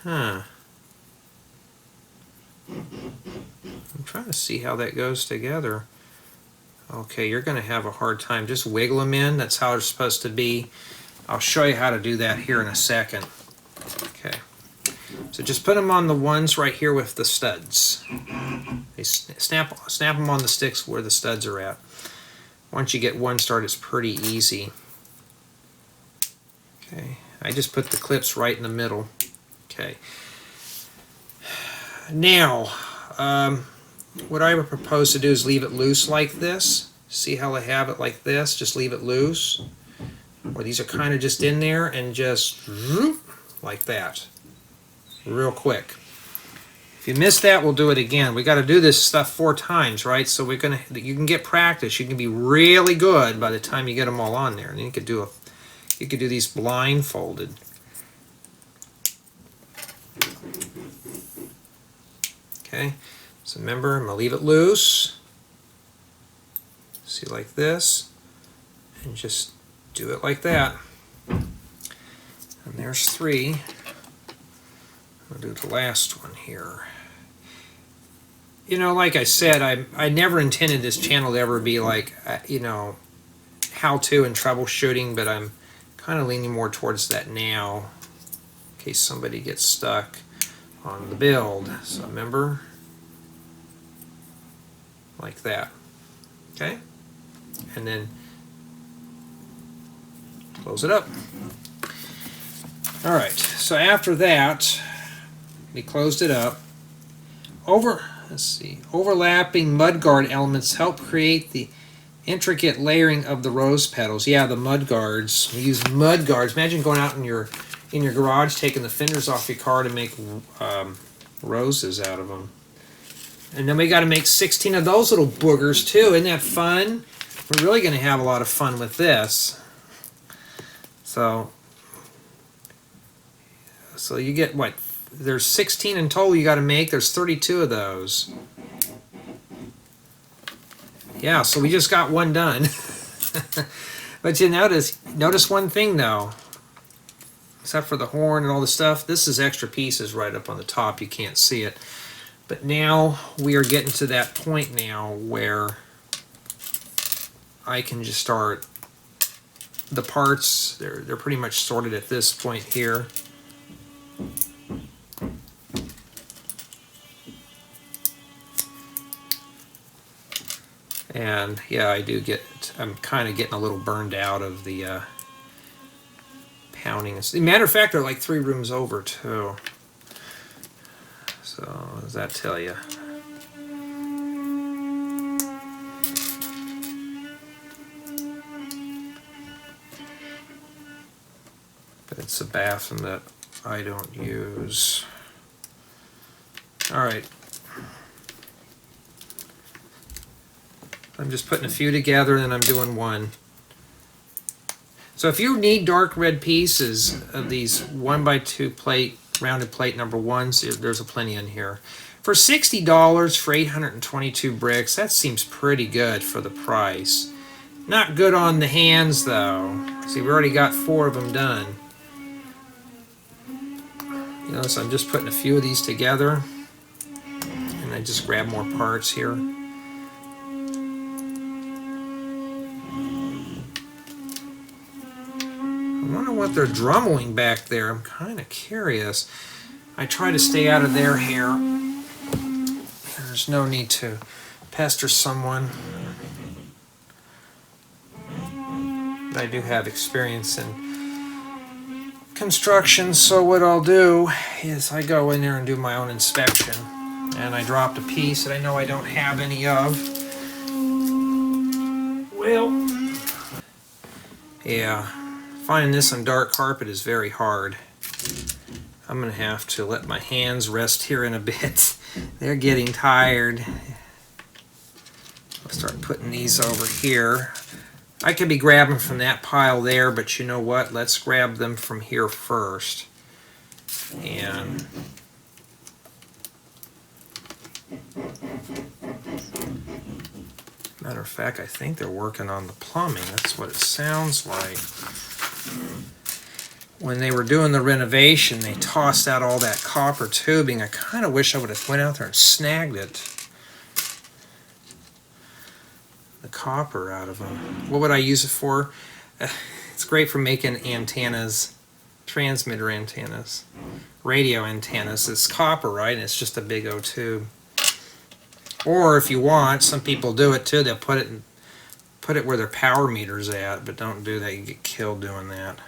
Huh. I'm trying to see how that goes together. Okay, you're going to have a hard time. Just wiggle them in. That's how they're supposed to be. I'll show you how to do that here in a second. Okay. So just put them on the ones right here with the studs. They snap them on the sticks where the studs are at. Once you get one started, it's pretty easy. Okay. I just put the clips right in the middle. Okay. Now, what I would propose to do is leave it loose like this. See how I have it like this? Just leave it loose. Where these are kind of just in there, and just like that. Real quick. If you missed that, we'll do it again. We got to do this stuff 4 times, right? So you can get practice. You can be really good by the time you get them all on there. And then you could do these blindfolded. Okay. So remember, I'm going to leave it loose. See, like this. And just do it like that. And there's 3. I'll do the last one here. You know, like I said, I never intended this channel to ever be like, you know, how-to and troubleshooting, but I'm kind of leaning more towards that now, in case somebody gets stuck on the build. So remember, like that. Okay? And then close it up. All right, so after that, we closed it up. Let's see, overlapping mudguard elements help create the intricate layering of the rose petals. Yeah, the mudguards. We use mudguards. Imagine going out in your garage, taking the fenders off your car to make roses out of them. And then we got to make 16 of those little boogers too. Isn't that fun? We're really going to have a lot of fun with this. So you get what? There's 16 in total you got to make. There's 32 of those. Yeah, so we just got one done. But you notice one thing though. Except for the horn and all the stuff, this is extra pieces right up on the top. You can't see it. But now we are getting to that point now where I can just start the parts. They're pretty much sorted at this point here. And yeah, I'm kind of getting a little burned out of the pounding. As a matter of fact, they're like 3 rooms over too. So what does that tell you? But it's a bathroom that I don't use. All right. I'm just putting a few together and then I'm doing one. So if you need dark red pieces of these 1x2 plate, rounded plate number 1s, there's a plenty in here. For $60 for 822 bricks, that seems pretty good for the price. Not good on the hands though. See, we already got 4 of them done. You know, so I'm just putting a few of these together. And I just grab more parts here. I wonder what they're drumming back there. I'm kind of curious. I try to stay out of their hair. There's no need to pester someone. But I do have experience in construction, so what I'll do is I go in there and do my own inspection. And I dropped a piece that I know I don't have any of. Well, yeah. Finding this on dark carpet is very hard. I'm going to have to let my hands rest here in a bit. They're getting tired. I'll start putting these over here. I could be grabbing from that pile there, but you know what? Let's grab them from here first. And matter of fact, I think they're working on the plumbing. That's what it sounds like. When they were doing the renovation, they tossed out all that copper tubing. I kind of wish I would have went out there and snagged it. The copper out of them. What would I use it for? It's great for making antennas, transmitter antennas, radio antennas. It's copper, right? And it's just a big O tube. Or if you want, some people do it too. They'll put it where their power meter's at, but don't do that. You get killed doing that.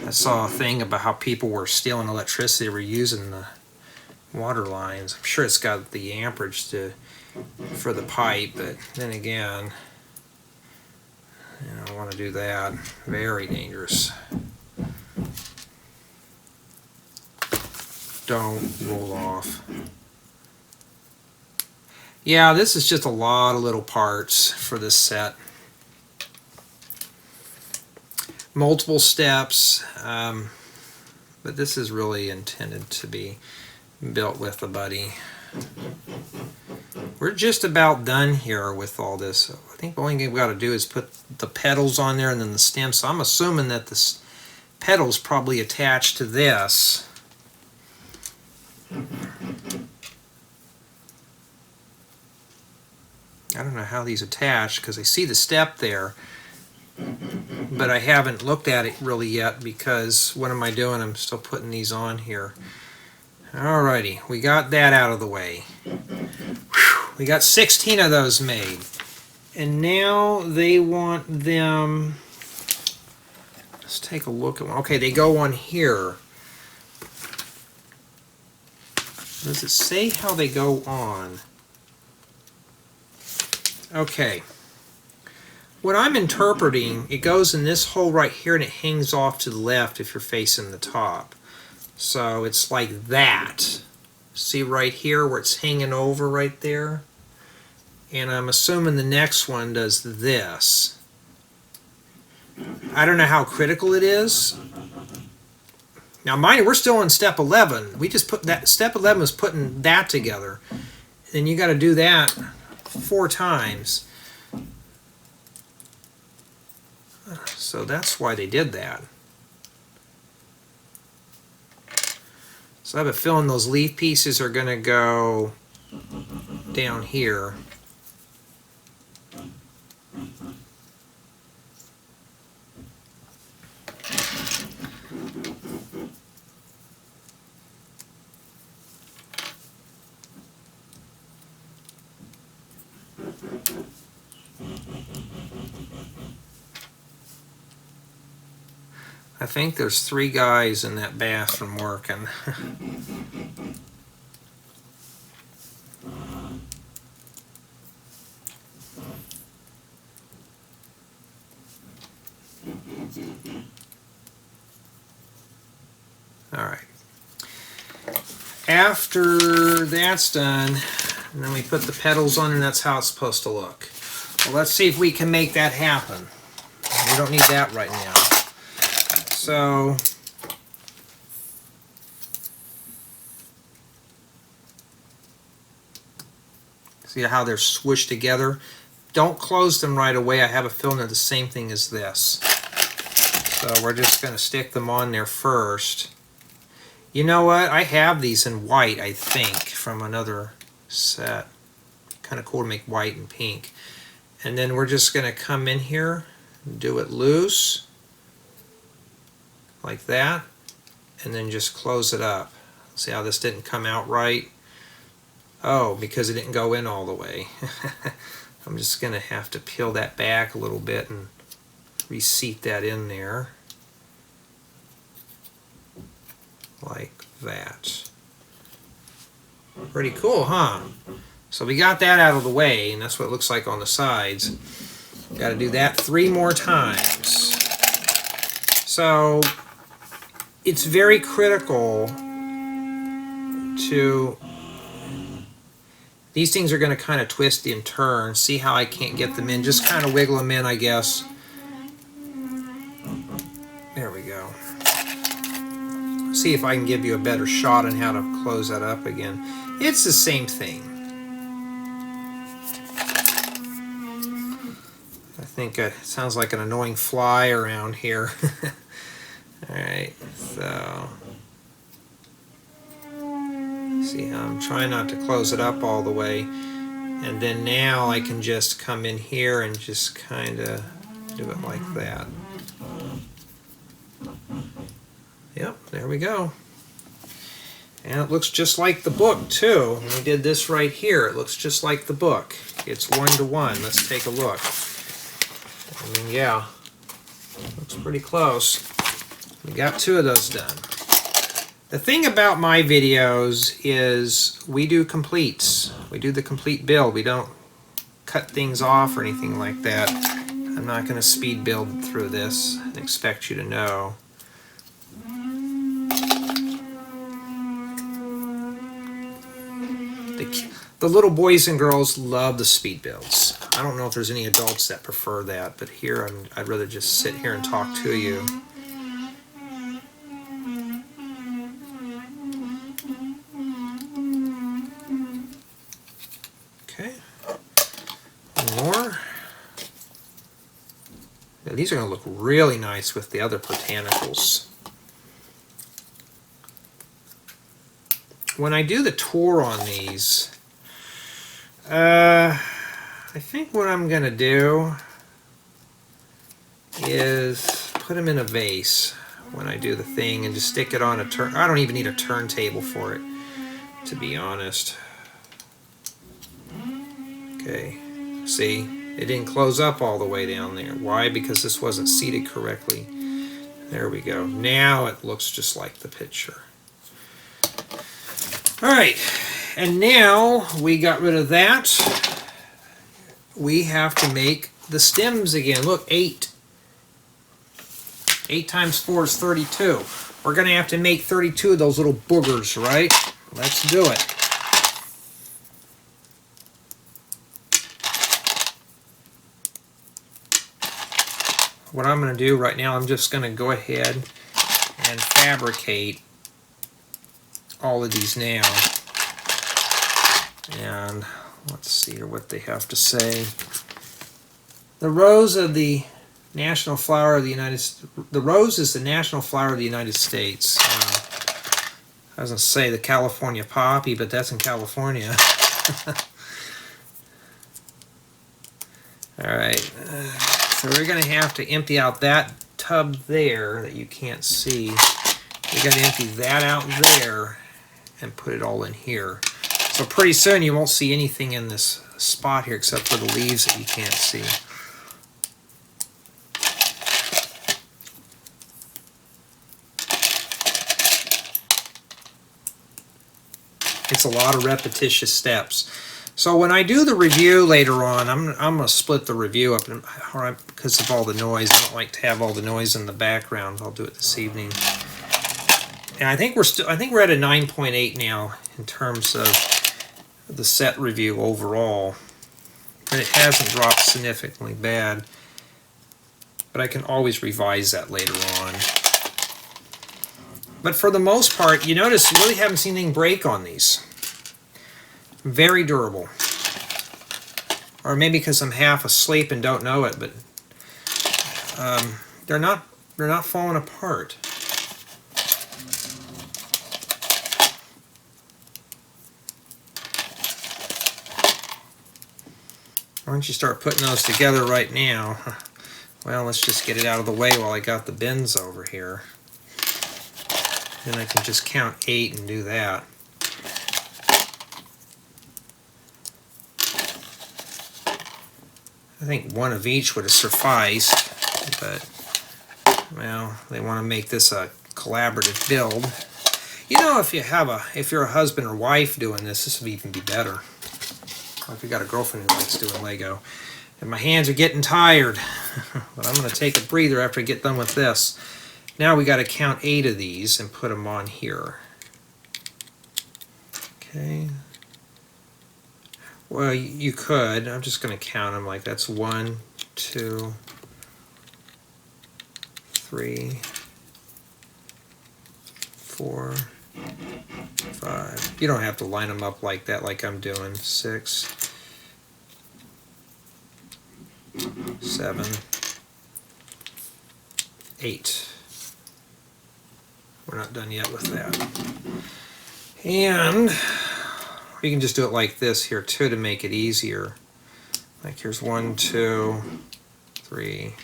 I saw a thing about how people were stealing electricity. They were using the water lines. I'm sure it's got the amperage for the pipe, but then again, you don't want to do that. Very dangerous. Don't roll off. Yeah, this is just a lot of little parts for this set. Multiple steps, but this is really intended to be built with a buddy. We're just about done here with all this. I think the only thing we've got to do is put the petals on there and then the stem. So I'm assuming that this petal's probably attached to this. I don't know how these attach because I see the step there. but I haven't looked at it really yet because what am I doing? I'm still putting these on here. Alrighty, we got that out of the way. Whew, we got 16 of those made. And now they want them... Let's take a look at one. Okay, they go on here. Does it say how they go on? Okay. What I'm interpreting, it goes in this hole right here and it hangs off to the left if you're facing the top. So it's like that. See right here where it's hanging over right there? And I'm assuming the next one does this. I don't know how critical it is. Now mind you, we're still on step 11. We just put that, step 11 was putting that together. Then you got to do that 4 times. So that's why they did that. So I have a feeling those leaf pieces are going to go down here. I think there's 3 guys in that bathroom working. Alright. After that's done, and then we put the petals on and that's how it's supposed to look. Well, let's see if we can make that happen. We don't need that right now. So, see how they're swooshed together? Don't close them right away. I have a feeling they're the same thing as this. So we're just going to stick them on there first. You know what? I have these in white, I think, from another set. Kind of cool to make white and pink. And then we're just going to come in here and do it loose. Like that, and then just close it up. See how this didn't come out right? Oh, because it didn't go in all the way. I'm just going to have to peel that back a little bit and reseat that in there. Like that. Pretty cool, huh? So we got that out of the way, and that's what it looks like on the sides. Got to do that 3 more times. So it's very critical to, these things are going to kind of twist and turn. See how I can't get them in? Just kind of wiggle them in, I guess. There we go. See if I can give you a better shot on how to close that up again. It's the same thing. I think it sounds like an annoying fly around here. Alright, so see how I'm trying not to close it up all the way, and then now I can just come in here and just kind of do it like that. Yep, there we go. And it looks just like the book too. When we did this right here, it looks just like the book. It's 1-to-1. Let's take a look. I mean, yeah, looks pretty close. We got 2 of those done. The thing about my videos is we do completes. We do the complete build. We don't cut things off or anything like that. I'm not going to speed build through this and expect you to know. The little boys and girls love the speed builds. I don't know if there's any adults that prefer that, but here I'd rather just sit here and talk to you. Okay, one more. Now, these are going to look really nice with the other botanicals. When I do the tour on these, I think what I'm going to do is put them in a vase when I do the thing and just stick it on a turn. I don't even need a turntable for it, to be honest. Okay, see, it didn't close up all the way down there. Why? Because this wasn't seated correctly. There we go. Now it looks just like the picture. Alright, and now we got rid of that. We have to make the stems again. Look, 8. 8 times 4 is 32. We're going to have to make 32 of those little boogers, right? Let's do it. What I'm going to do right now, I'm just going to go ahead and fabricate all of these now. And let's see here what they have to say. The rose of the national flower of the United States. The rose is the national flower of the United States. I was going to say the California poppy, but that's in California. Alright, so we're going to have to empty out that tub there that you can't see. We're going to empty that out there and put it all in here. So pretty soon you won't see anything in this spot here except for the leaves that you can't see. It's a lot of repetitious steps. So when I do the review later on, I'm going to split the review up because of all the noise. I don't like to have all the noise in the background. I'll do it this evening. And I think we're at a 9.8 now in terms of the set review overall. And it hasn't dropped significantly bad. But I can always revise that later on. But for the most part, you notice you really haven't seen anything break on these. Very durable. Or maybe because I'm half asleep and don't know it, but they're not falling apart. Why don't you start putting those together right now? Well, let's just get it out of the way while I got the bins over here. Then I can just count 8 and do that. I think one of each would have sufficed, but, well, they want to make this a collaborative build. You know, if you're a husband or wife doing this, this would even be better. Or if you got a girlfriend who likes doing Lego. And my hands are getting tired, but I'm going to take a breather after I get done with this. Now we got to count 8 of these and put them on here. Okay. Well, you could. I'm just going to count them like that's 1, 2, 3, 4, 5. You don't have to line them up like that, like I'm doing. 6, 7, 8. We're not done yet with that. And you can just do it like this here too to make it easier. Like here's 1, 2, 3,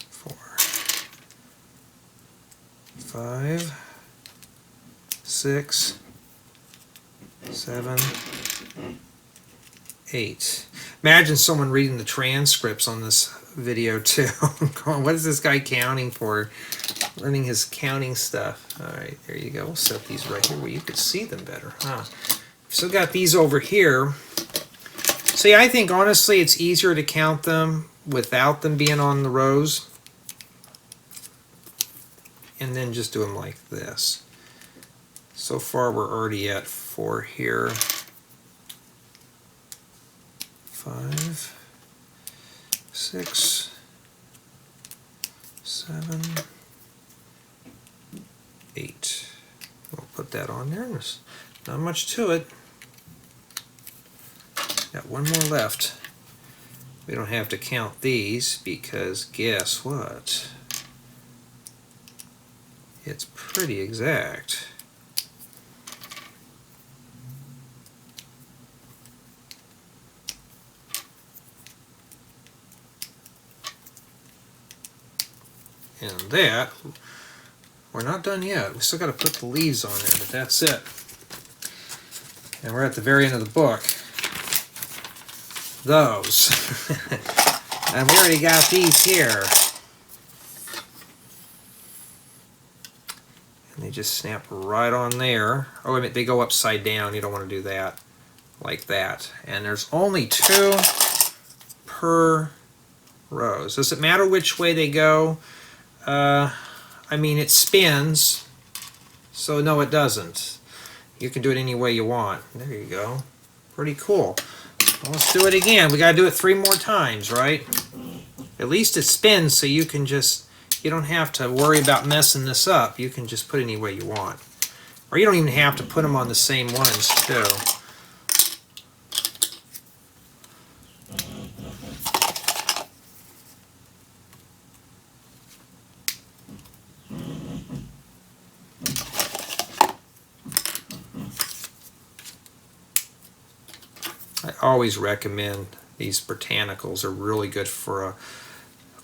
4, 5, 6, 7, 8. Imagine someone reading the transcripts on this video too. Going, what is this guy counting for? Learning his counting stuff. Alright, there you go. We'll set these right here where you could see them better. Still got these over here. See, I think honestly it's easier to count them without them being on the rows. And then just do them like this. So far we're already at 4 here. 5, 6, 7, 8. We'll put that on there. There's not much to it. Got one more left. We don't have to count these because guess what? It's pretty exact. And that, we're not done yet. We still got to put the leaves on there, but that's it. And we're at the very end of the book. Those. And we already got these here. And they just snap right on there. Oh, wait a minute, they go upside down. You don't want to do that. Like that. And there's only 2 per rose. Does it matter which way they go? I mean, it spins. So no, it doesn't. You can do it any way you want. There you go. Pretty cool. Well, let's do it again. We got to do it 3 more times, right? At least it spins, so you can just, you don't have to worry about messing this up. You can just put it any way you want. Or you don't even have to put them on the same ones, too. I always recommend these botanicals. Are really good for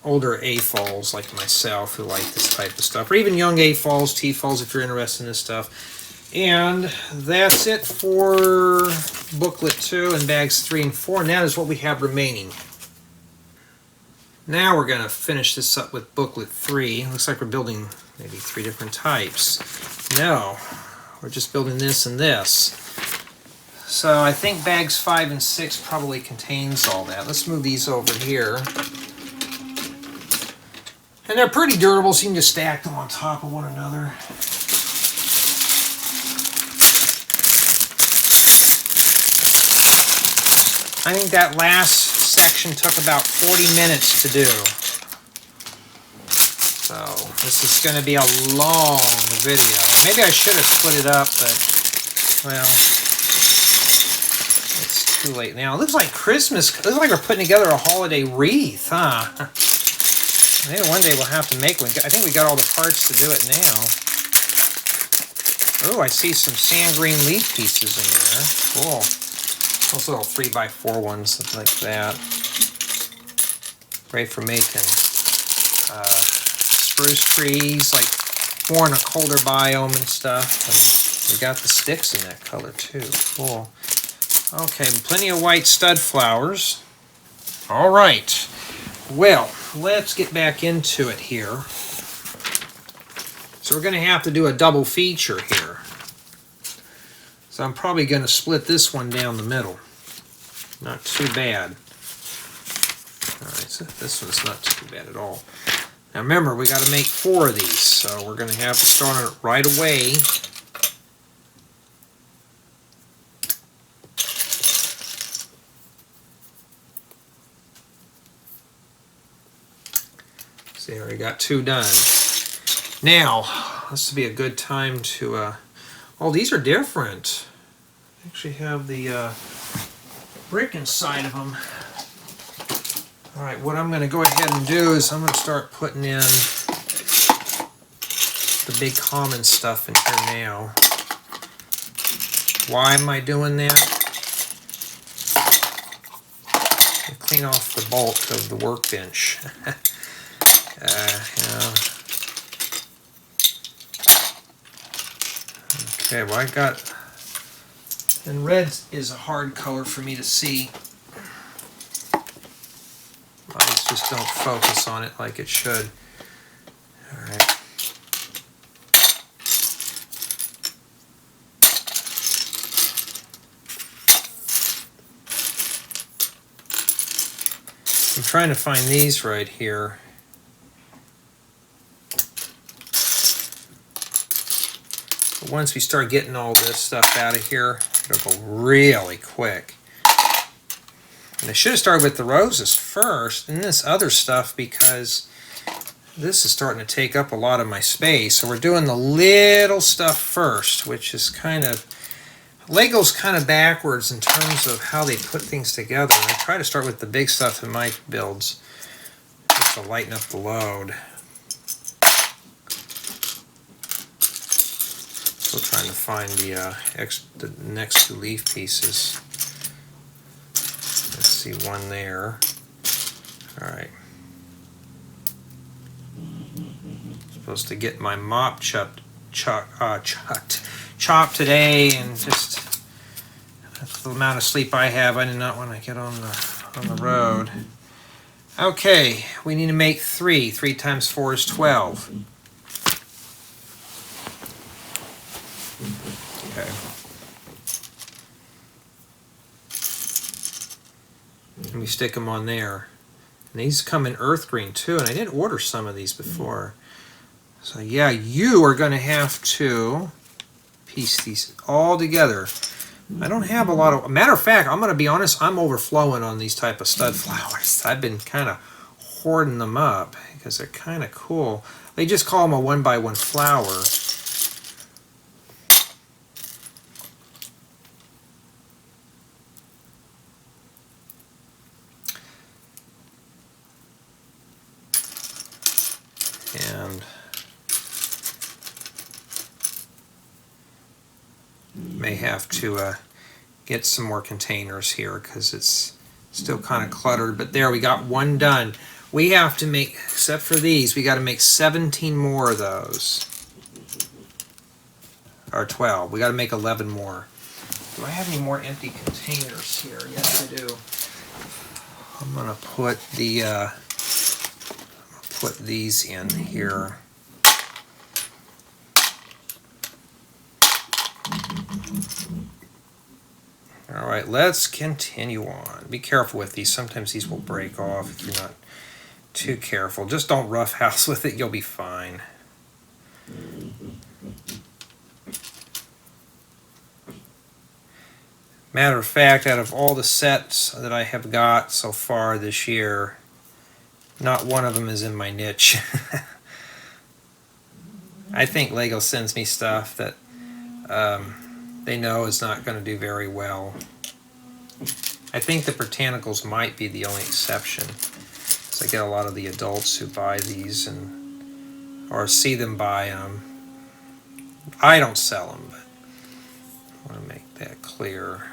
older AFOLs like myself who like this type of stuff, or even young AFOLs, TFOLs if you're interested in this stuff. And that's it for booklet 2 and bags 3 and 4, and that is what we have remaining. Now we're going to finish this up with booklet 3. Looks like we're building maybe 3 different types. No, we're just building this and this. So I think bags 5 and 6 probably contains all that. Let's move these over here. And they're pretty durable, so you can just stack them on top of one another. I think that last section took about 40 minutes to do. So this is going to be a long video. Maybe I should have split it up, but, well, it's too late now. It looks like Christmas. It looks like we're putting together a holiday wreath, huh? Maybe one day we'll have to make one. I think we got all the parts to do it now. Oh, I see some sand green leaf pieces in there. Cool. Those little 3x4 ones like that. Great for making spruce trees, like more in a colder biome and stuff. And we got the sticks in that color too. Cool. Okay, plenty of white stud flowers. All right. Well, let's get back into it here. So we're going to have to do a double feature here. So I'm probably going to split this one down the middle. Not too bad. Alright, so this one's not too bad at all. Now remember, we got to make 4 of these, so we're going to have to start on it right away. See, I already got 2 done. Now, this would be a good time to... oh, these are different. They actually have the brick inside of them. Alright, what I'm going to go ahead and do is I'm going to start putting in the big common stuff in here now. Why am I doing that? To clean off the bulk of the workbench. Okay, well I got, and red is a hard color for me to see. Eyes just don't focus on it like it should. Alright. I'm trying to find these right here. Once we start getting all this stuff out of here, it'll go really quick. And I should have started with the roses first and this other stuff because this is starting to take up a lot of my space. So we're doing the little stuff first, which is kind of, Lego's kind of backwards in terms of how they put things together. I try to start with the big stuff in my builds just to lighten up the load. Still trying to find the next 2 leaf pieces. Let's see, one there. All right. Supposed to get my mop chopped today, and just that's the amount of sleep I have. I do not want to get on the road. Okay, we need to make 3. 3 times 4 is 12. Okay. Let me stick them on there. And these come in earth green too, and I did order some of these before. So yeah, you are going to have to piece these all together. I don't have a lot of... Matter of fact, I'm going to be honest, I'm overflowing on these type of stud flowers. I've been kind of hoarding them up because they're kind of cool. They just call them a 1x1 flower. And may have to get some more containers here because it's still kind of cluttered. But there, we got one done. We have to make, except for these, we got to make 17 more of those. Or 12. We got to make 11 more. Do I have any more empty containers here? Yes, I do. I'm gonna put the put these in here. All right, let's continue on. Be careful with these. Sometimes these will break off if you're not too careful. Just don't roughhouse with it. You'll be fine. Matter of fact, out of all the sets that I have got so far this year, not one of them is in my niche. I think Lego sends me stuff that they know is not going to do very well. I think the Botanicals might be the only exception. So I get a lot of the adults who buy these or see them buy them. I don't sell them, but I want to make that clear.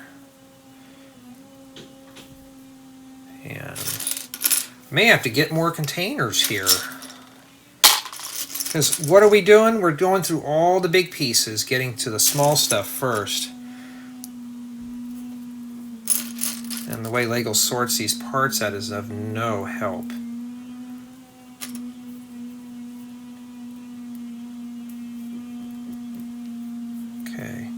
And may have to get more containers here. Because what are we doing? We're going through all the big pieces, getting to the small stuff first. And the way Lego sorts these parts out is of no help. Okay,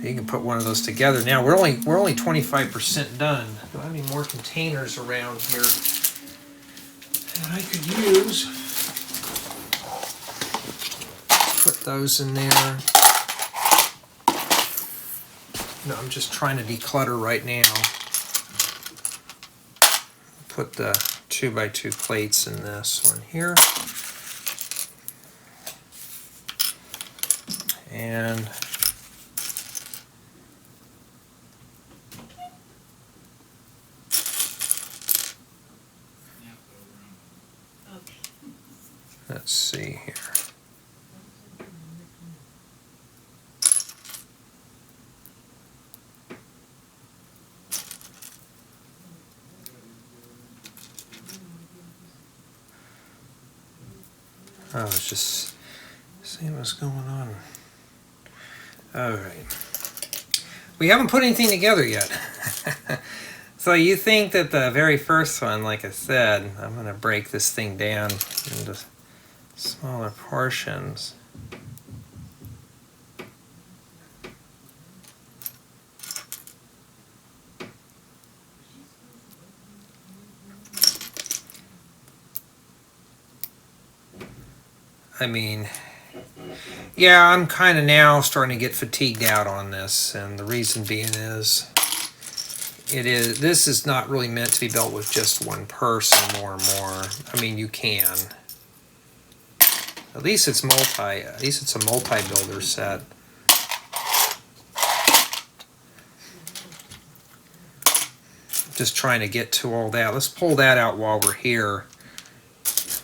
you can put one of those together. Now we're only 25% done. Do I have any more containers around here that I could use? Put those in there. No, I'm just trying to declutter right now. Put the 2x2 plates in this one here. And let's see here. I was just seeing what's going on. Alright. We haven't put anything together yet. So you think that the very first one, like I said, I'm going to break this thing down into smaller portions. I mean, yeah, I'm kind of now starting to get fatigued out on this, and the reason being is, this is not really meant to be built with just one person more and more. I mean, you can. At least it's a multi-builder set. Just trying to get to all that. Let's pull that out while we're here.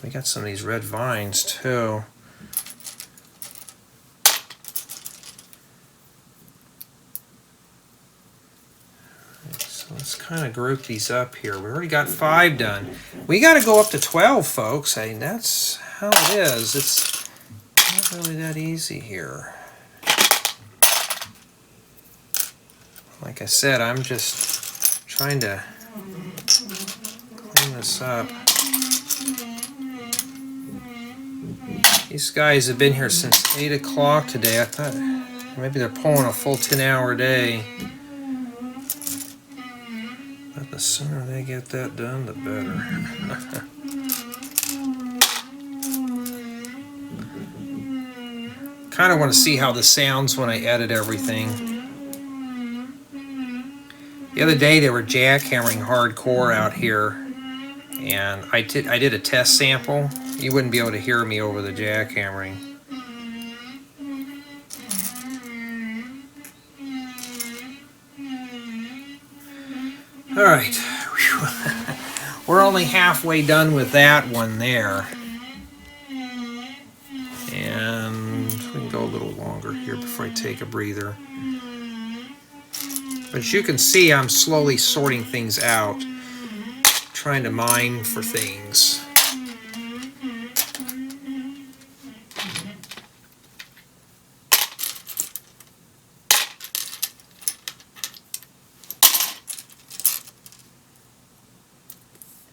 We got some of these red vines too. So let's kind of group these up here. We already got 5 done. We got to go up to 12, folks. I mean, that's how it is. not really that easy here. Like I said, I'm just trying to clean this up. These guys have been here since 8 o'clock today. I thought maybe they're pulling a full 10-hour day. But the sooner they get that done, the better. Kind of want to see how this sounds when I edit everything. The other day they were jackhammering hardcore out here, and I did a test sample. You wouldn't be able to hear me over the jackhammering. All right, we're only halfway done with that one there. And we can go a little longer here before I take a breather. But as you can see, I'm slowly sorting things out, trying to mine for things.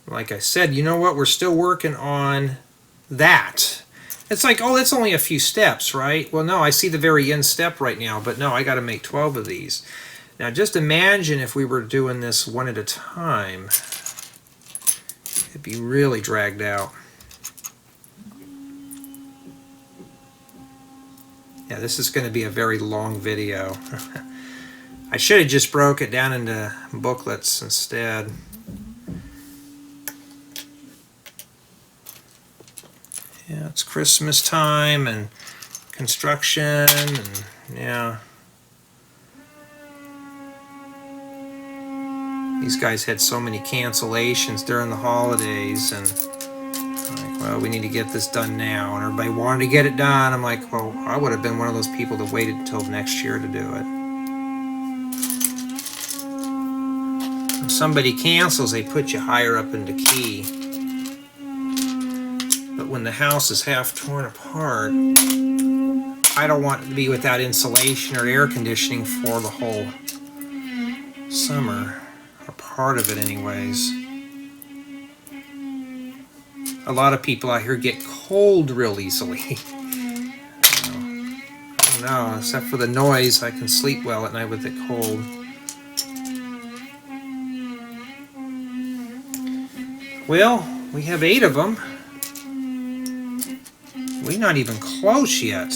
Like I said, you know what? We're still working on that. It's like, oh, that's only a few steps, right? Well, no, I see the very end step right now, but no, I got to make 12 of these. Now, just imagine if we were doing this one at a time. It'd be really dragged out. Yeah, this is going to be a very long video. I should have just broke it down into booklets instead. Yeah, it's Christmas time and construction and yeah. These guys had so many cancellations during the holidays and like, well, we need to get this done now. And everybody wanted to get it done. I'm like, well, I would have been one of those people that waited until next year to do it. If somebody cancels, they put you higher up into key. But when the house is half torn apart, I don't want it to be without insulation or air conditioning for the whole summer, or part of it anyways. A lot of people out here get cold real easily. I don't know, except for the noise, I can sleep well at night with it cold. Well, we have 8 of them. We're not even close yet.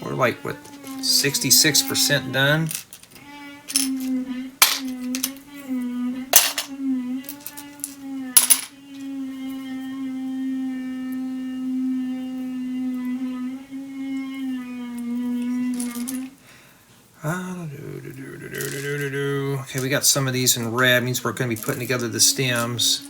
We're like, what, 66% done? Okay, we got some of these in red. Means we're going to be putting together the stems.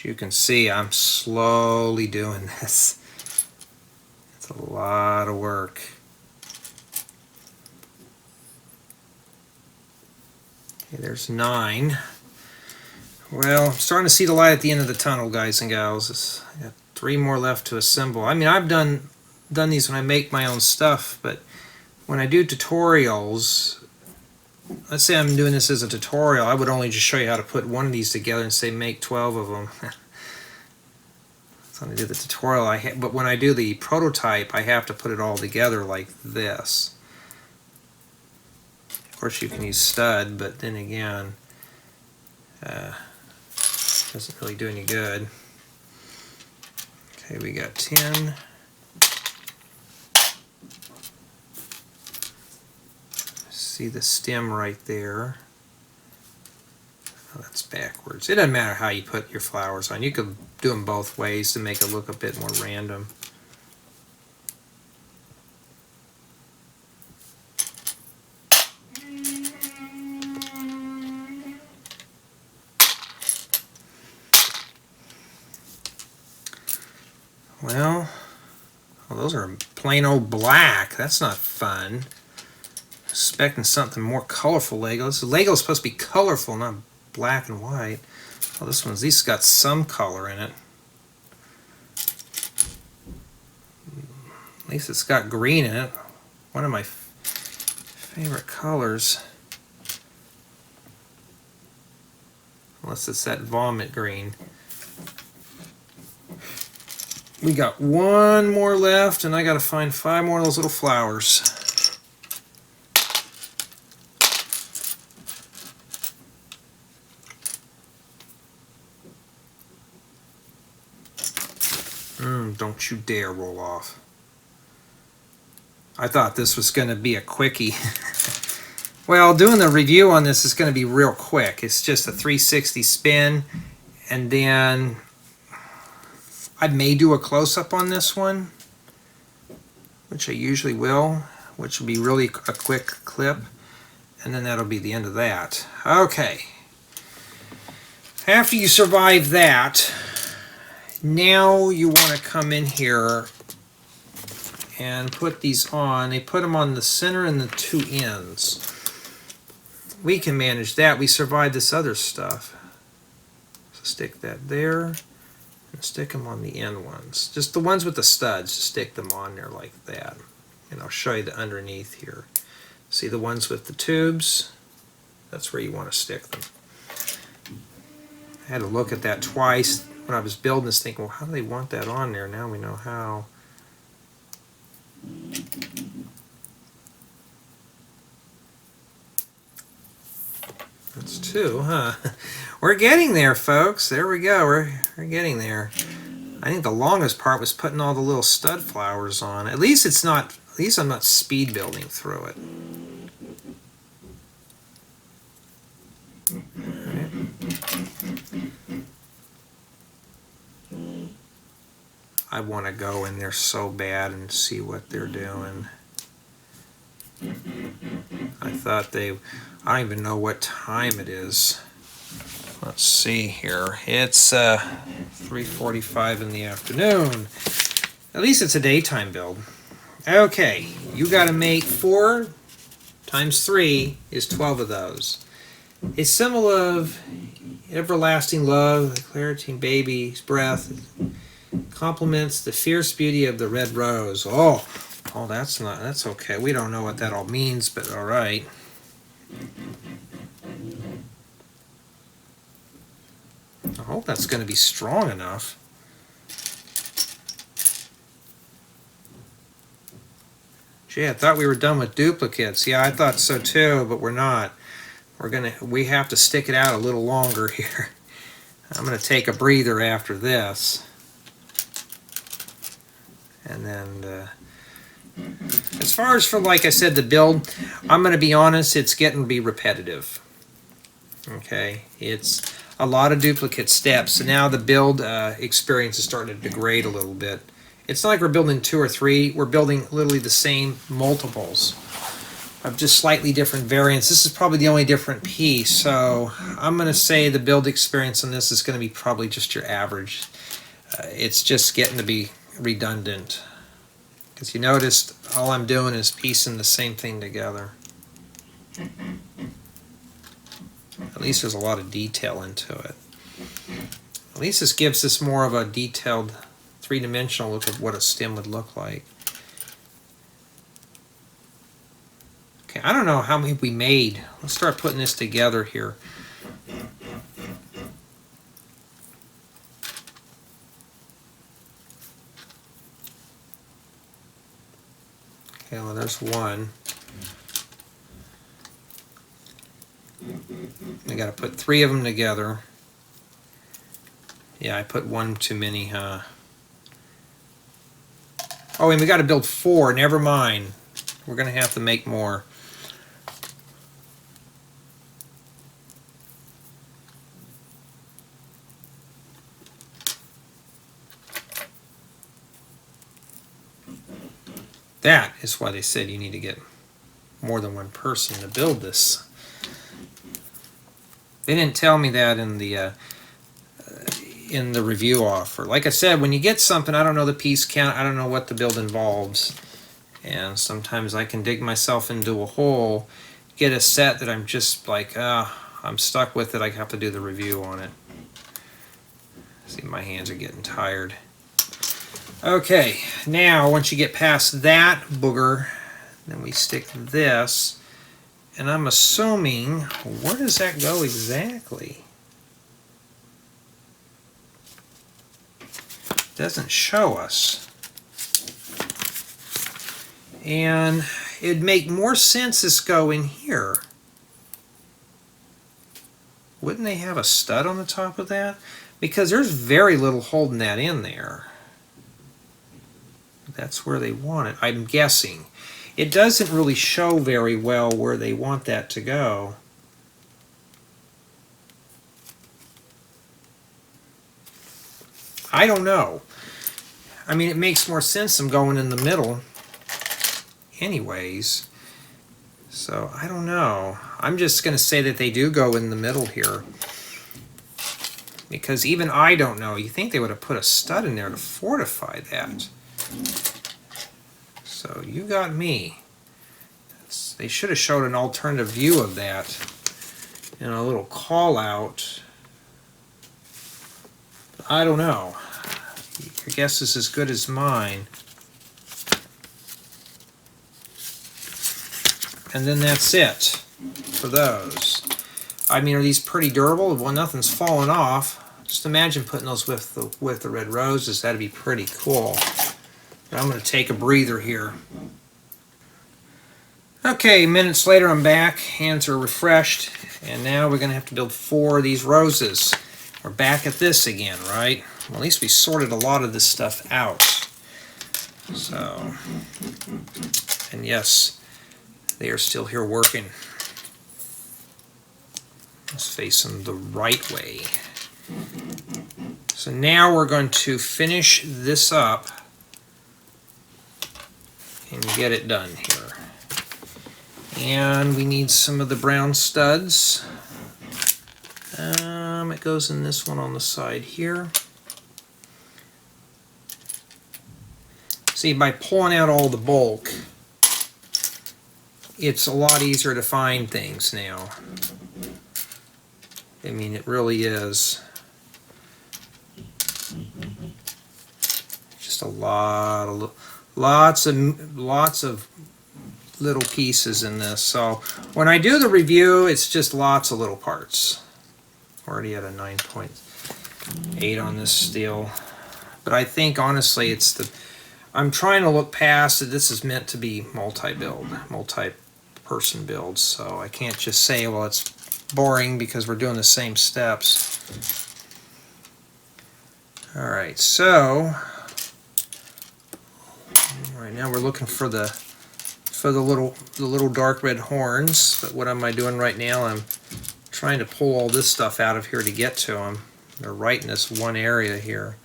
You can see I'm slowly doing this. It's a lot of work. Okay, there's 9. Well, I'm starting to see the light at the end of the tunnel, guys and gals. I got 3 more left to assemble. I mean, I've done these when I make my own stuff, but when I do tutorials, let's say I'm doing this as a tutorial, I would only just show you how to put one of these together and say make 12 of them. So when I do the tutorial, but when I do the prototype, I have to put it all together like this. Of course, you can use stud, but then again, doesn't really do any good. Okay, we got 10. See the stem right there. Oh, that's backwards. It doesn't matter how you put your flowers on. You could do them both ways to make it look a bit more random. Well, those are plain old black. That's not fun. Expecting something more colorful Lego. Lego is supposed to be colorful, not black and white. Oh, this one's at least got some color in it. At least it's got green in it. One of my favorite colors. Unless it's that vomit green. We got one more left, and I got to find 5 more of those little flowers. Don't you dare roll off. I thought this was going to be a quickie. Well, doing the review on this is going to be real quick. It's just a 360 spin, and then I may do a close-up on this one, which I usually will, which will be really a quick clip, and then that'll be the end of that. Okay. After you survive that, now you want to come in here and put these on. They put them on the center and the 2 ends. We can manage that. We survived this other stuff. So stick that there and stick them on the end ones. Just the ones with the studs, just stick them on there like that. And I'll show you the underneath here. See the ones with the tubes? That's where you want to stick them. I had to look at that twice when I was building this, thinking, well, how do they want that on there? Now we know how. That's 2, huh? We're getting there, folks. There we go. We're getting there. I think the longest part was putting all the little stud flowers on. At least it's not. At least I'm not speed building through it. I want to go in there so bad and see what they're doing. I don't even know what time it is. Let's see here. It's 3:45 in the afternoon. At least it's a daytime build. Okay, you got to make 4 times 3 is 12 of those. A symbol of everlasting love, the clarity in baby's breath, complements the fierce beauty of the red rose. Oh, that's okay. We don't know what that all means, but all right. I hope that's going to be strong enough. Gee, I thought we were done with duplicates. Yeah, I thought so too, but we're not. We have to stick it out a little longer here. I'm going to take a breather after this. And then, as far as for, like I said, the build, I'm going to be honest, it's getting to be repetitive. Okay, it's a lot of duplicate steps, and now the build experience is starting to degrade a little bit. It's not like we're building 2 or 3, we're building literally the same multiples of just slightly different variants. This is probably the only different piece, so I'm going to say the build experience on this is going to be probably just your average. It's just getting to be redundant, because you noticed all I'm doing is piecing the same thing together. At least there's a lot of detail into it. At least this gives us more of a detailed 3-dimensional look of what a stem would look like. Okay, I don't know how many we made. Let's start putting this together here. Okay, well, there's one. I got to put 3 of them together. Yeah, I put 1 too many, huh? Oh, and we got to build 4. Never mind. We're going to have to make more. That is why they said you need to get more than 1 person to build this. They didn't tell me that in the review offer. Like I said, when you get something, I don't know the piece count, I don't know what the build involves, and sometimes I can dig myself into a hole, get a set that I'm just like, I I'm stuck with it. I have to do the review on it. See, my hands are getting tired. Okay, now once you get past that booger, then we stick this, and I'm assuming, where does that go exactly? Doesn't show us. And it'd make more sense this go in here. Wouldn't they have a stud on the top of that? Because there's very little holding that in there. That's where they want it, I'm guessing. It doesn't really show very well where they want that to go. I don't know. I mean, it makes more sense them going in the middle anyways. So, I don't know. I'm just going to say that they do go in the middle here. Because even I don't know. You think they would have put a stud in there to fortify that. So, you got me. They should have showed an alternative view of that in a little call out. I don't know. Your guess is as good as mine. And then that's it for those. I mean, are these pretty durable? Well, nothing's fallen off. Just imagine putting those with the red roses. That'd be pretty cool. But I'm going to take a breather here. Okay, minutes later I'm back. Hands are refreshed. And now we're going to have to build 4 of these roses. We're back at this again, right? Well, at least we sorted a lot of this stuff out. So, and yes, they are still here working. Let's face them the right way. So now we're going to finish this up and get it done here. And we need some of the brown studs. It goes in this one on the side here. See, by pulling out all the bulk, it's a lot easier to find things now. I mean, it really is. Just a lot of lots of little pieces in this. So when I do the review, it's just lots of little parts. Already at a 9.8 on this steel, but I think honestly it's the. I'm trying to look past that. This is meant to be multi-build, multi-person builds, so I can't just say, well, it's boring because we're doing the same steps. All right, so right now we're looking for the little dark red horns. But what am I doing right now? I'm trying to pull all this stuff out of here to get to them. They're right in this one area here.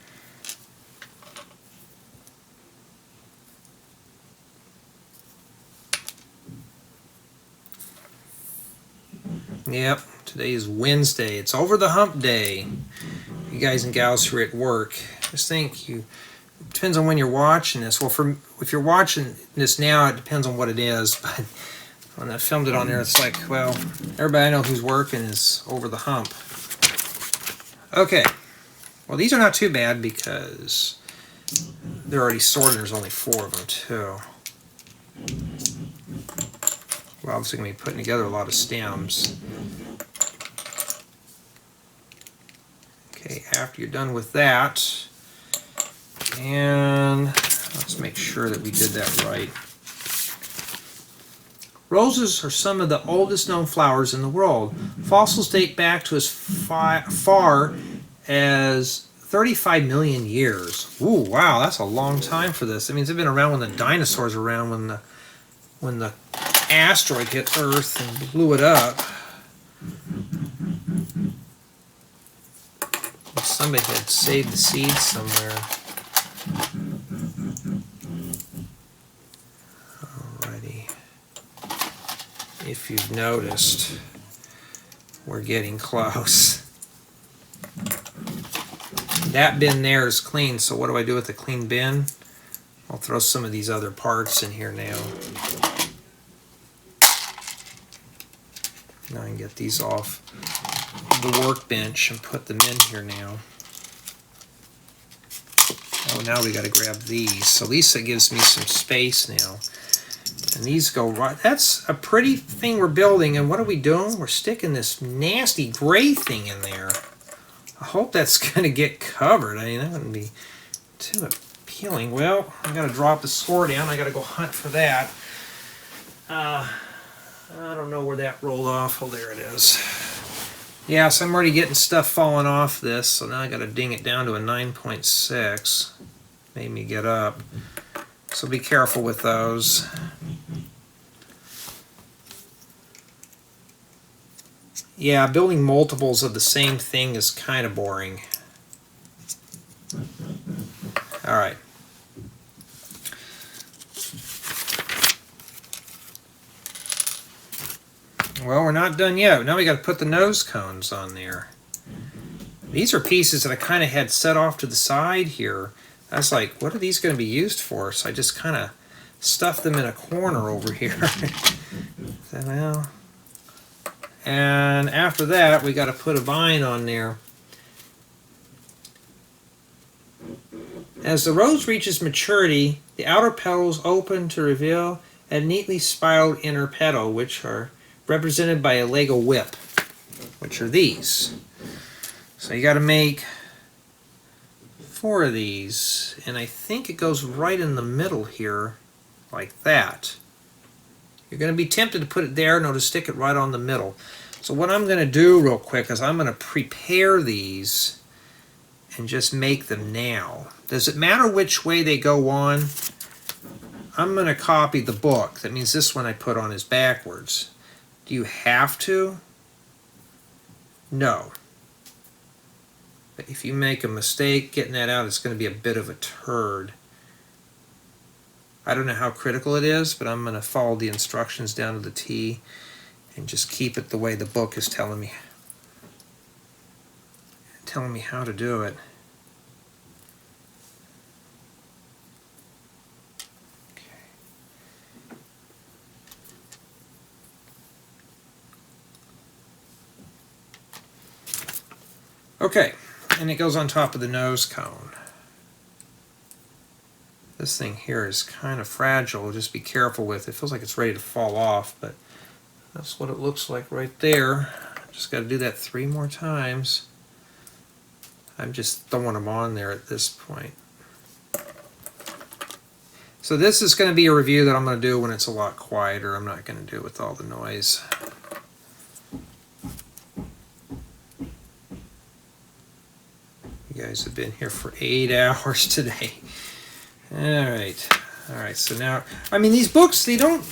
Yep, today is Wednesday. It's over the hump day. You guys and gals who are at work, just think it depends on when you're watching this. Well, if you're watching this now, it depends on what it is. But when I filmed it on there, it's like, well, everybody I know who's working is over the hump. Okay, well, these are not too bad because they're already sorted. There's only 4 of them too. We're obviously going to be putting together a lot of stems. Okay, after you're done with that, and let's make sure that we did that right. Roses are some of the oldest known flowers in the world. Fossils date back to as far as 35 million years. Ooh, wow, that's a long time for this. That means they've been around when the dinosaurs were around, when the asteroid hit Earth and blew it up. Somebody had saved the seeds somewhere. Alrighty. If you've noticed, we're getting close. That bin there is clean, so what do I do with the clean bin? I'll throw some of these other parts in here now. Now I can get these off grab the workbench and put them in here now. Oh, now we got to grab these. So Lisa gives me some space now. And these go right. That's a pretty thing we're building. And what are we doing? We're sticking this nasty gray thing in there. I hope that's going to get covered. I mean, that wouldn't be too appealing. Well, I got to drop the score down. I got to go hunt for that. I don't know where that rolled off. Oh, there it is. Yeah, so I'm already getting stuff falling off this. So now I got to ding it down to a 9.6. Made me get up. So be careful with those. Yeah, building multiples of the same thing is kind of boring. All right. Well, we're not done yet. Now we got to put the nose cones on there. These are pieces that I kind of had set off to the side here. I was like, what are these going to be used for? So I just kind of stuffed them in a corner over here. So, well, and after that, we got to put a vine on there. As the rose reaches maturity, the outer petals open to reveal a neatly spiraled inner petal, which are represented by a Lego whip, which are these. So you got to make 4 of these, and I think it goes right in the middle here, like that. You're going to be tempted to put it there, no, to stick it right on the middle. So what I'm going to do real quick is I'm going to prepare these and just make them now. Does it matter which way they go on? I'm going to copy the book. That means this one I put on is backwards. Do you have to? No. But if you make a mistake getting that out, it's going to be a bit of a turd. I don't know how critical it is, but I'm going to follow the instructions down to the T and just keep it the way the book is telling me how to do it. Okay, and it goes on top of the nose cone. This thing here is kind of fragile, just be careful with it. It feels like it's ready to fall off, but that's what it looks like right there. Just got to do that 3 more times. I'm just throwing them on there at this point. So this is going to be a review that I'm going to do when it's a lot quieter. I'm not going to do it with all the noise. You guys have been here for 8 hours today. Alright, so now, I mean, these books, they don't,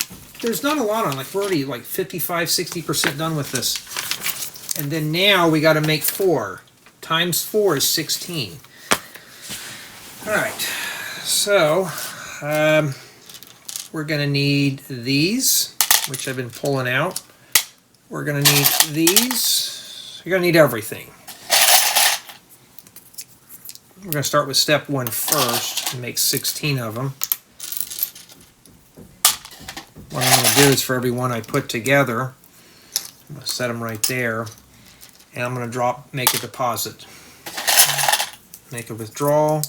there's not a lot on, like we're already like 55-60% done with this. And then now we got to make 4. Times 4 is 16. Alright, so we're going to need these, which I've been pulling out. We're going to need these. You're going to need everything. We're going to start with step 1 first and make 16 of them. What I'm going to do is for every one I put together, I'm going to set them right there, and I'm going to make a deposit. Make a withdrawal,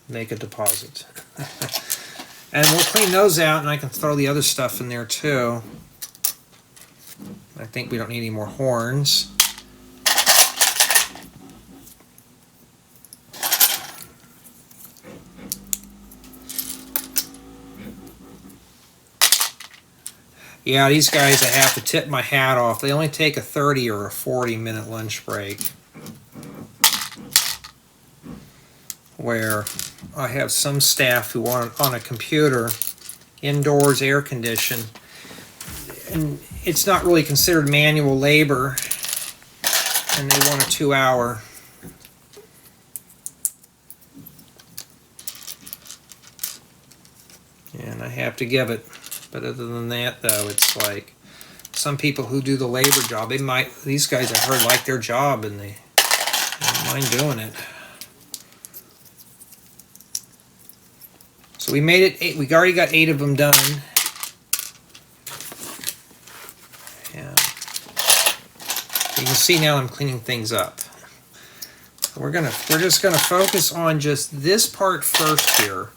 make a deposit. And we'll clean those out, and I can throw the other stuff in there too. I think we don't need any more horns. Yeah, these guys, I have to tip my hat off. They only take a 30 or a 40-minute lunch break. Where I have some staff who are on a computer, indoors, air conditioned, and it's not really considered manual labor, and they want a 2-hour. And I have to give it. But other than that, though, it's like some people who do the labor job, these guys I heard like their job and they don't mind doing it. So we made it 8. We already got 8 of them done. Yeah. can see now I'm cleaning things up. We're just gonna focus on just this part first here.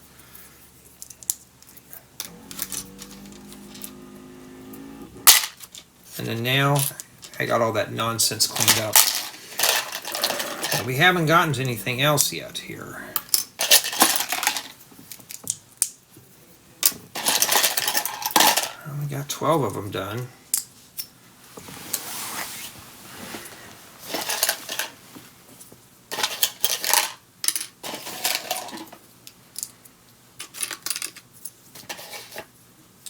And then now I got all that nonsense cleaned up. And we haven't gotten to anything else yet here. We got 12 of them done.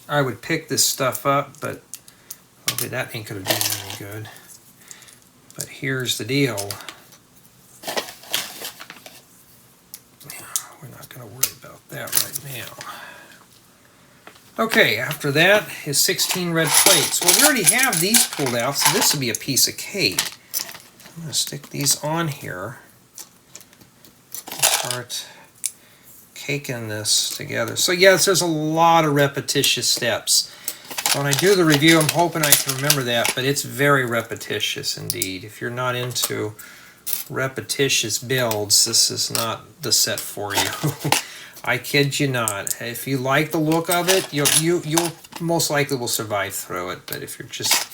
I would pick this stuff up, but probably that ain't gonna do me any good. But here's the deal. We're not gonna worry about that right now. Okay, after that is 16 red plates. Well, we already have these pulled out, so this would be a piece of cake. I'm gonna stick these on here. Start caking this together. So yes, there's a lot of repetitious steps. So when I do the review, I'm hoping I can remember that, but it's very repetitious indeed. If you're not into repetitious builds, this is not the set for you. I kid you not. If you like the look of it, you'll most likely will survive through it. But if you're just,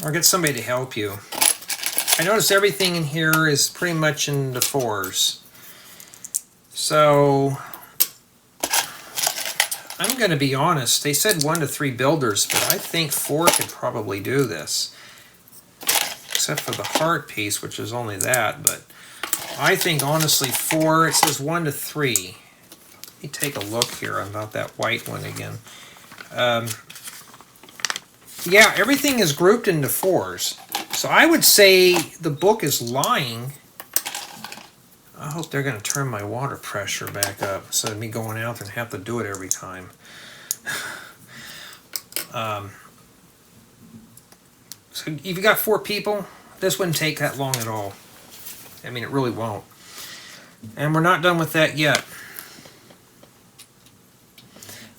or get somebody to help you. I notice everything in here is pretty much in the 4s. So I'm going to be honest. They said 1 to 3 builders, but I think 4 could probably do this, except for the heart piece, which is only that. But I think honestly 4. It says 1 to 3. Let me take a look here about that white one again. Yeah, everything is grouped into 4s. So I would say the book is lying. I hope they're going to turn my water pressure back up instead of me going out and have to do it every time. So if you got 4 people, this wouldn't take that long at all. I mean, it really won't. And we're not done with that yet.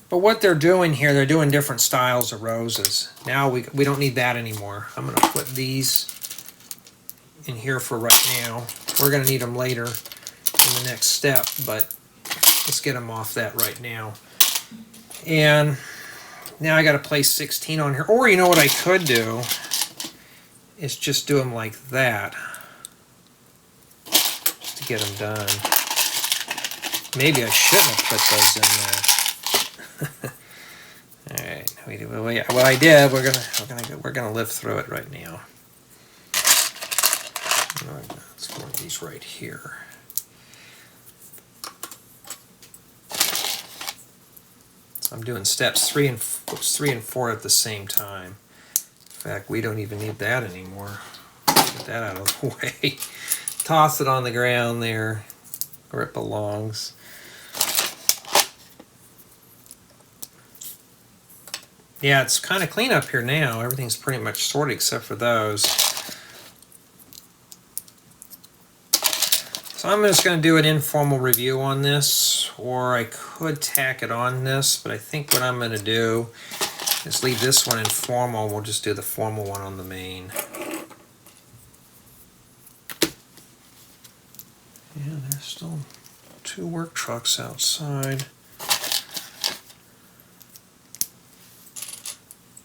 But what they're doing here, they're doing different styles of roses. Now we don't need that anymore. I'm going to put these in here for right now. We're going to need them later in the next step, but let's get them off that right now. And now I got to place 16 on here. Or you know what I could do is just do them like that to get them done. Maybe I shouldn't have put those in there. All right, what I did, we're gonna live through it right now. Let's put these right here. I'm doing steps 3 and 4 at the same time. In fact, we don't even need that anymore. Get that out of the way. Toss it on the ground there where it belongs. Yeah, it's kind of clean up here now. Everything's pretty much sorted except for those. So I'm just going to do an informal review on this, or I could tack it on this, but I think what I'm going to do is leave this one informal. We'll just do the formal one on the main. Yeah, there's still 2 work trucks outside.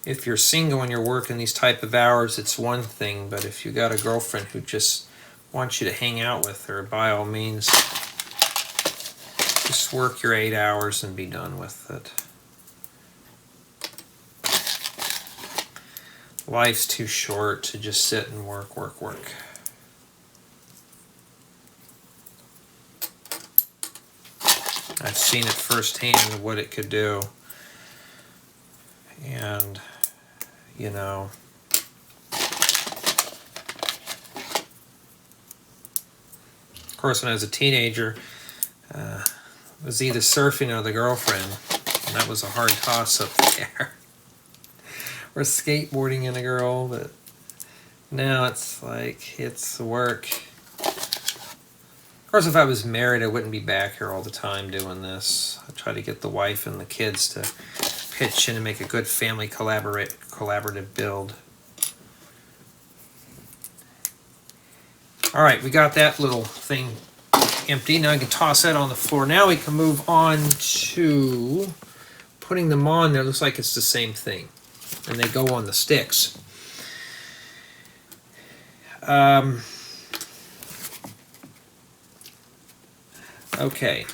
If you're single and you're working these type of hours, it's one thing, but if you got a girlfriend who just wants you to hang out with her, by all means, just work your 8 hours and be done with it. Life's too short to just sit and work. I've seen it firsthand what it could do. And, you know, of course, when I was a teenager, it was either surfing or the girlfriend, and that was a hard toss-up there. Or skateboarding and a girl, but now it's like, it's work. Of course, if I was married, I wouldn't be back here all the time doing this. I try to get the wife and the kids to pitch in and make a good family collaborative build. All right, we got that little thing empty. Now I can toss that on the floor. Now we can move on to putting them on there. Looks like it's the same thing. And they go on the sticks. Okay.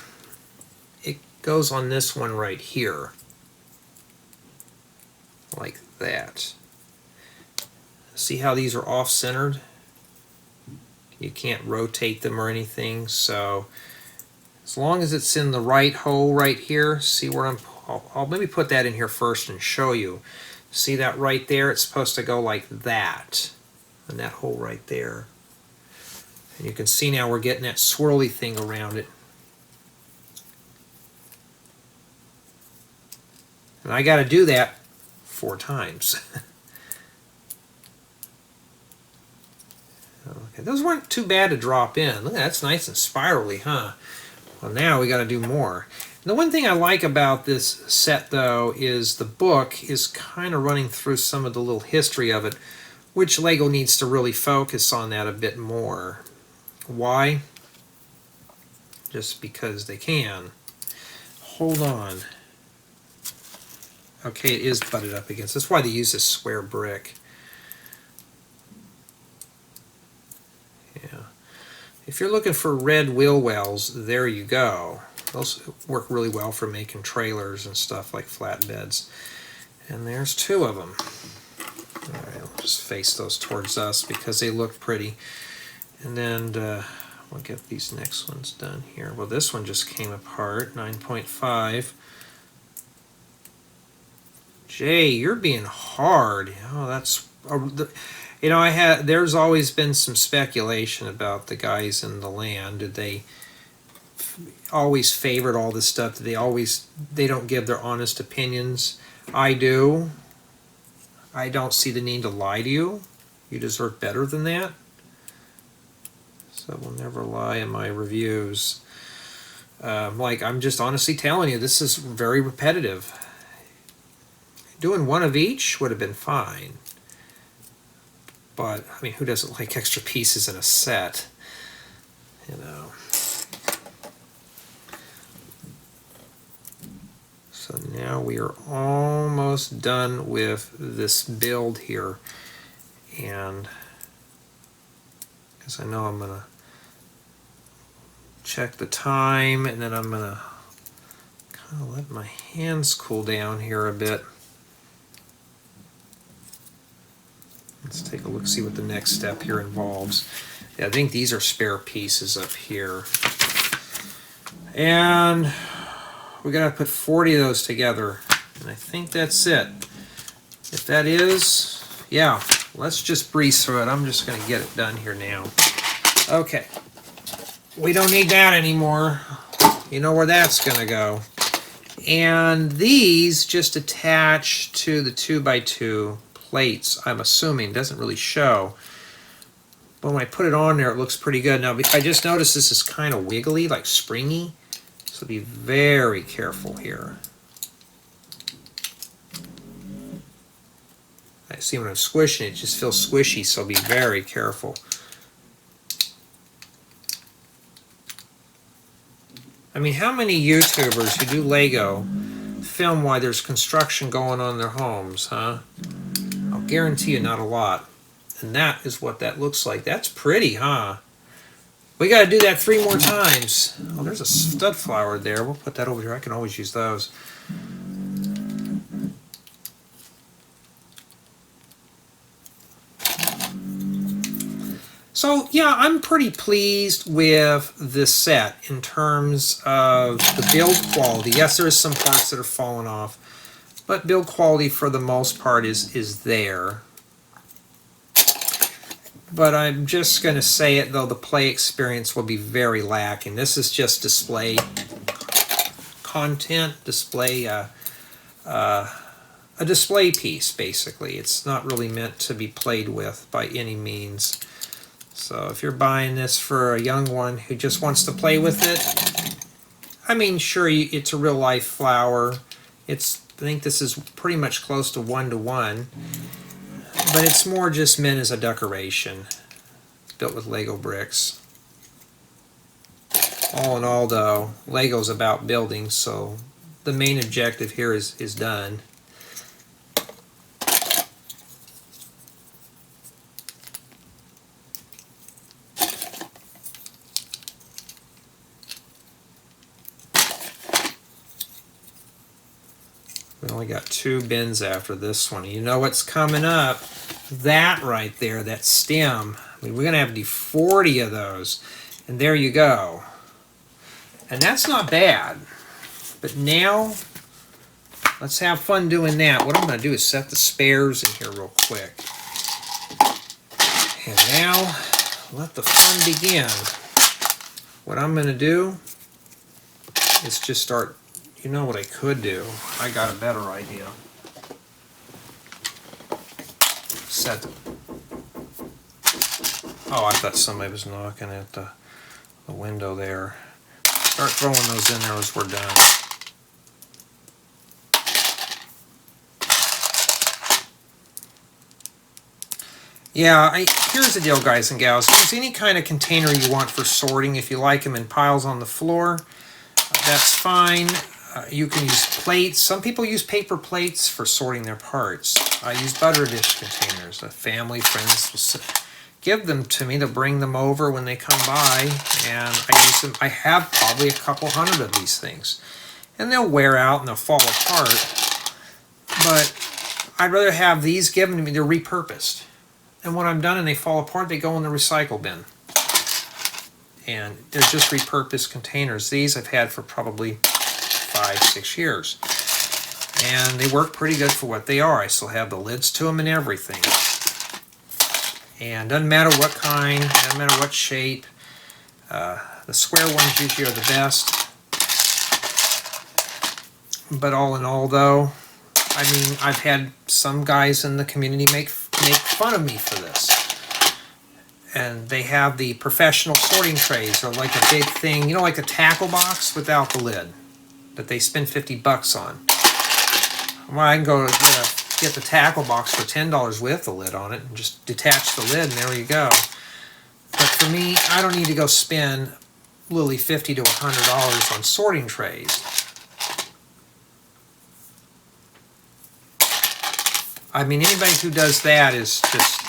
It goes on this one right here. Like that. See how these are off-centered? You can't rotate them or anything, so as long as it's in the right hole right here, see where I'll maybe put that in here first and show you. See that right there? It's supposed to go like that, in that hole right there. And you can see now we're getting that swirly thing around it. And I got to do that 4 times. Okay, those weren't too bad to drop in. Look, that's nice and spirally, huh? Well, now we got to do more. And the one thing I like about this set, though, is the book is kind of running through some of the little history of it, which LEGO needs to really focus on that a bit more. Why? Just because they can. Hold on. Okay, it is butted up against. That's why they use this square brick. Yeah. If you're looking for red wheel wells, there you go. Those work really well for making trailers and stuff like flatbeds. And there's 2 of them. All right, I'll just face those towards us because they look pretty. And then we'll get these next ones done here. Well, this one just came apart, 9.5. Jay, you're being hard. Oh, that's... You know, there's always been some speculation about the guys in the land. Did they always favorite all this stuff? Did they don't give their honest opinions? I do. I don't see the need to lie to you. You deserve better than that. So we'll never lie in my reviews. Like, I'm just honestly telling you, this is very repetitive. Doing 1 of each would have been fine. But, I mean, who doesn't like extra pieces in a set? You know. So now we are almost done with this build here. And, because I know I'm going to check the time, and then I'm going to kind of let my hands cool down here a bit. Let's take a look, see what the next step here involves. Yeah, I think these are spare pieces up here. And we gotta put 40 of those together. And I think that's it. If that is, yeah, let's just breeze through it. I'm just gonna get it done here now. Okay. We don't need that anymore. You know where that's gonna go. And these just attach to the 2x2 plates, I'm assuming. Doesn't really show. But when I put it on there, it looks pretty good. Now, I just noticed this is kind of wiggly, like springy. So be very careful here. I see when I'm squishing it, just feels squishy, so be very careful. I mean, how many YouTubers who do Lego film while there's construction going on in their homes, huh? I'll guarantee you not a lot. And that is what that looks like. That's pretty, huh? We got to do that 3 more times. Oh, there's a stud flower there. We'll put that over here. I can always use those. So, yeah, I'm pretty pleased with this set in terms of the build quality. Yes, there's some parts that are falling off, but build quality for the most part is there. But I'm just going to say it, though, the play experience will be very lacking. This is just display content, a display piece, basically. It's not really meant to be played with by any means. So if you're buying this for a young one who just wants to play with it, I mean, sure, it's a real-life flower. I think this is pretty much close to 1-to-1, but it's more just meant as a decoration. built with Lego bricks. All in all, though, Lego's about building, so the main objective here is done. We only got 2 bins after this one. You know what's coming up? That right there, that stem. I mean, we're going to have to do 40 of those. And there you go. And that's not bad. But now, let's have fun doing that. What I'm going to do is set the spares in here real quick. And now, let the fun begin. What I'm going to do is just start. You know what I could do? I got a better idea. Set. Oh, I thought somebody was knocking at the window there. Start throwing those in there as we're done. Yeah, here's the deal, guys and gals. Use any kind of container you want for sorting. If you like them in piles on the floor, that's fine. You can use plates. Some people use paper plates for sorting their parts. I use butter dish containers. Family, friends will give them to me. They'll bring them over when they come by, and I use them. I have probably a couple hundred of these things, and they'll wear out and they'll fall apart. But I'd rather have these given to me. They're repurposed, and when I'm done and they fall apart, they go in the recycle bin. And they're just repurposed containers. These I've had for probably 5-6 years, and they work pretty good for what they are. I still have the lids to them and everything, and doesn't matter what kind, doesn't matter what shape. The square ones usually are the best, but all in all, though, I mean, I've had some guys in the community make fun of me for this. And they have the professional sorting trays, or like a big thing, you know, like a tackle box without the lid, that they spend 50 bucks on. Well, I can go get the tackle box for $10 with the lid on it and just detach the lid, and there you go. But for me, I don't need to go spend literally $50 to $100 on sorting trays. I mean, anybody who does that is just,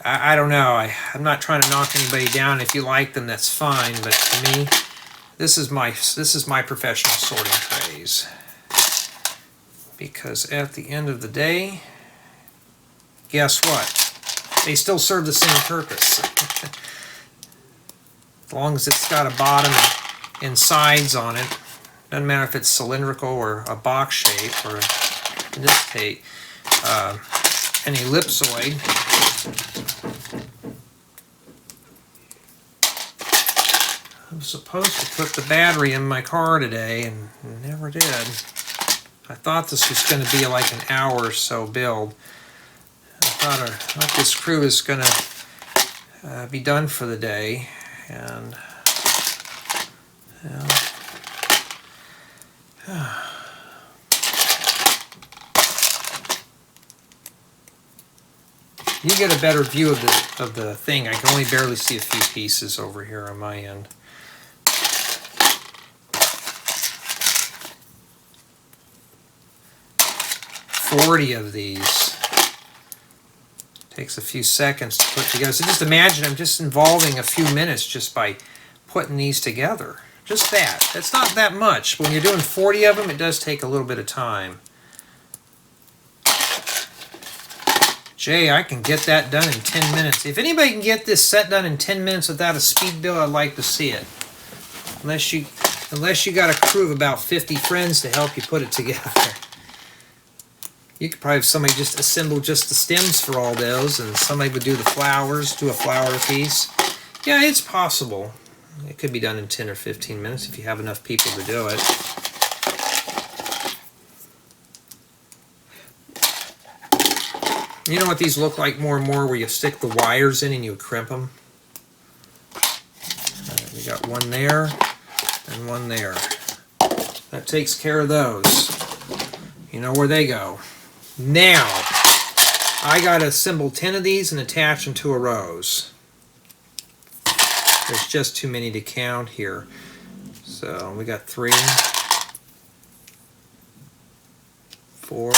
I don't know. I'm not trying to knock anybody down. If you like them, that's fine. But for me, this is my professional sorting trays. Because at the end of the day, guess what? They still serve the same purpose. As long as it's got a bottom and sides on it, doesn't matter if it's cylindrical or a box shape, or in this case, an ellipsoid. I was supposed to put the battery in my car today and never did. I thought this was going to be like an hour or so build. I thought this crew is going to be done for the day, and you get a better view of the thing. I can only barely see a few pieces over here on my end. "40 of these. Takes a few seconds to put together. So just imagine I'm just involving a few minutes just by putting these together. Just that. That's not that much. When you're doing 40 of them, it does take a little bit of time. Jay, I can get that done in 10 minutes. If anybody can get this set done in 10 minutes without a speed build, I'd like to see it. Unless you got a crew of about 50 friends to help you put it together. You could probably have somebody just assemble just the stems for all those, and somebody would do the flowers, do a flower piece. Yeah, it's possible. It could be done in 10 or 15 minutes if you have enough people to do it. You know what these look like more and more, where you stick the wires in and you crimp them? We got one there and one there. That takes care of those. You know where they go. Now, I got to assemble 10 of these and attach them to a rose. There's just too many to count here. So we got 3, 4,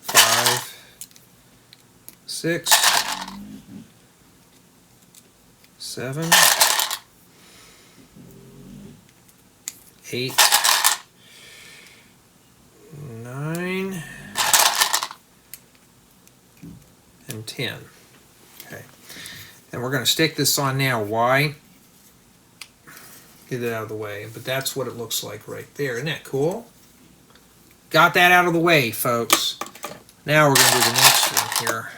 5, 6, 7, 8, 9, and 10. Okay. And we're going to stick this on now. Why? Get it out of the way. But that's what it looks like right there. Isn't that cool? Got that out of the way, folks. Now we're going to do the next one here.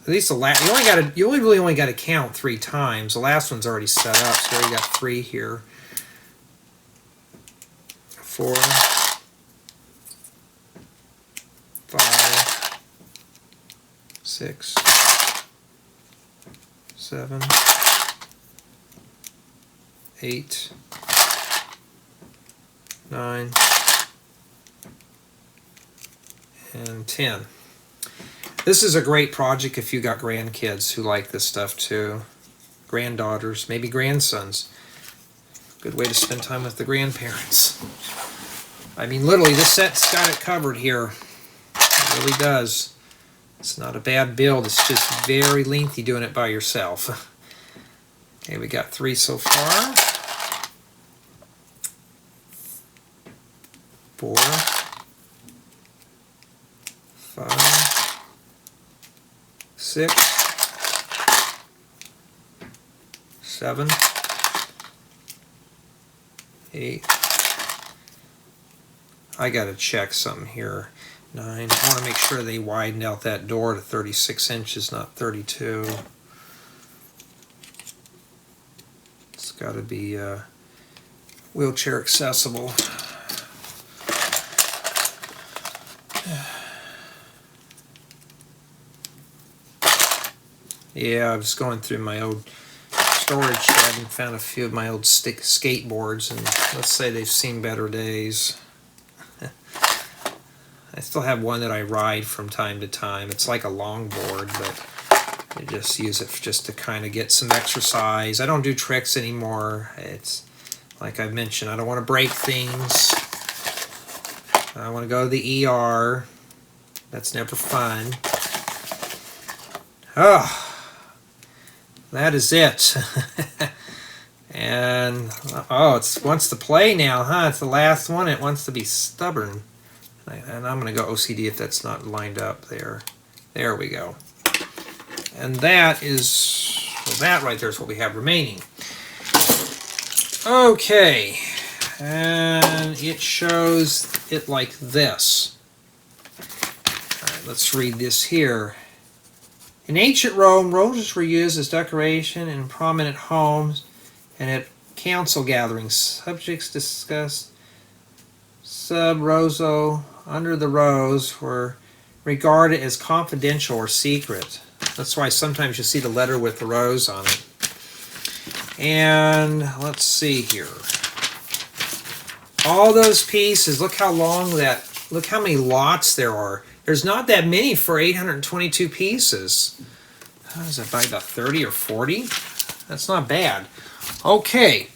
At least the last, you really only got to count 3 times. The last one's already set up, so we got 3 here. 4, 5, 6, 7, 8, 9, and 10. This is a great project if you got grandkids who like this stuff too. Granddaughters, maybe grandsons. Good way to spend time with the grandparents. I mean, literally, this set's got it covered here. It really does. It's not a bad build. It's just very lengthy doing it by yourself. Okay, we got 3 so far. 4, 5, 6, 7, 8. I gotta check something here. 9. I want to make sure they widened out that door to 36 inches, not 32. It's got to be wheelchair accessible. Yeah, I was going through my old storage shed and found a few of my old skateboards, and let's say they've seen better days. I still have one that I ride from time to time. It's like a longboard, but I just use it just to kind of get some exercise. I don't do tricks anymore. It's like I mentioned, I don't want to break things. I want to go to the ER. That's never fun. Oh, that is it. And oh, it wants to play now, huh? It's the last one. It wants to be stubborn. And I'm going to go OCD if that's not lined up there. There we go. And that is, well, that right there is what we have remaining. Okay. And it shows it like this. All right, let's read this here. In ancient Rome, roses were used as decoration in prominent homes and at council gatherings. Subjects discussed sub roso, under the rose, were regarded as confidential or secret. That's why sometimes you see the letter with the rose on it. And let's see here. All those pieces, look how long that, look how many lots there are. There's not that many for 822 pieces. How is it, by about 30 or 40? That's not bad. Okay,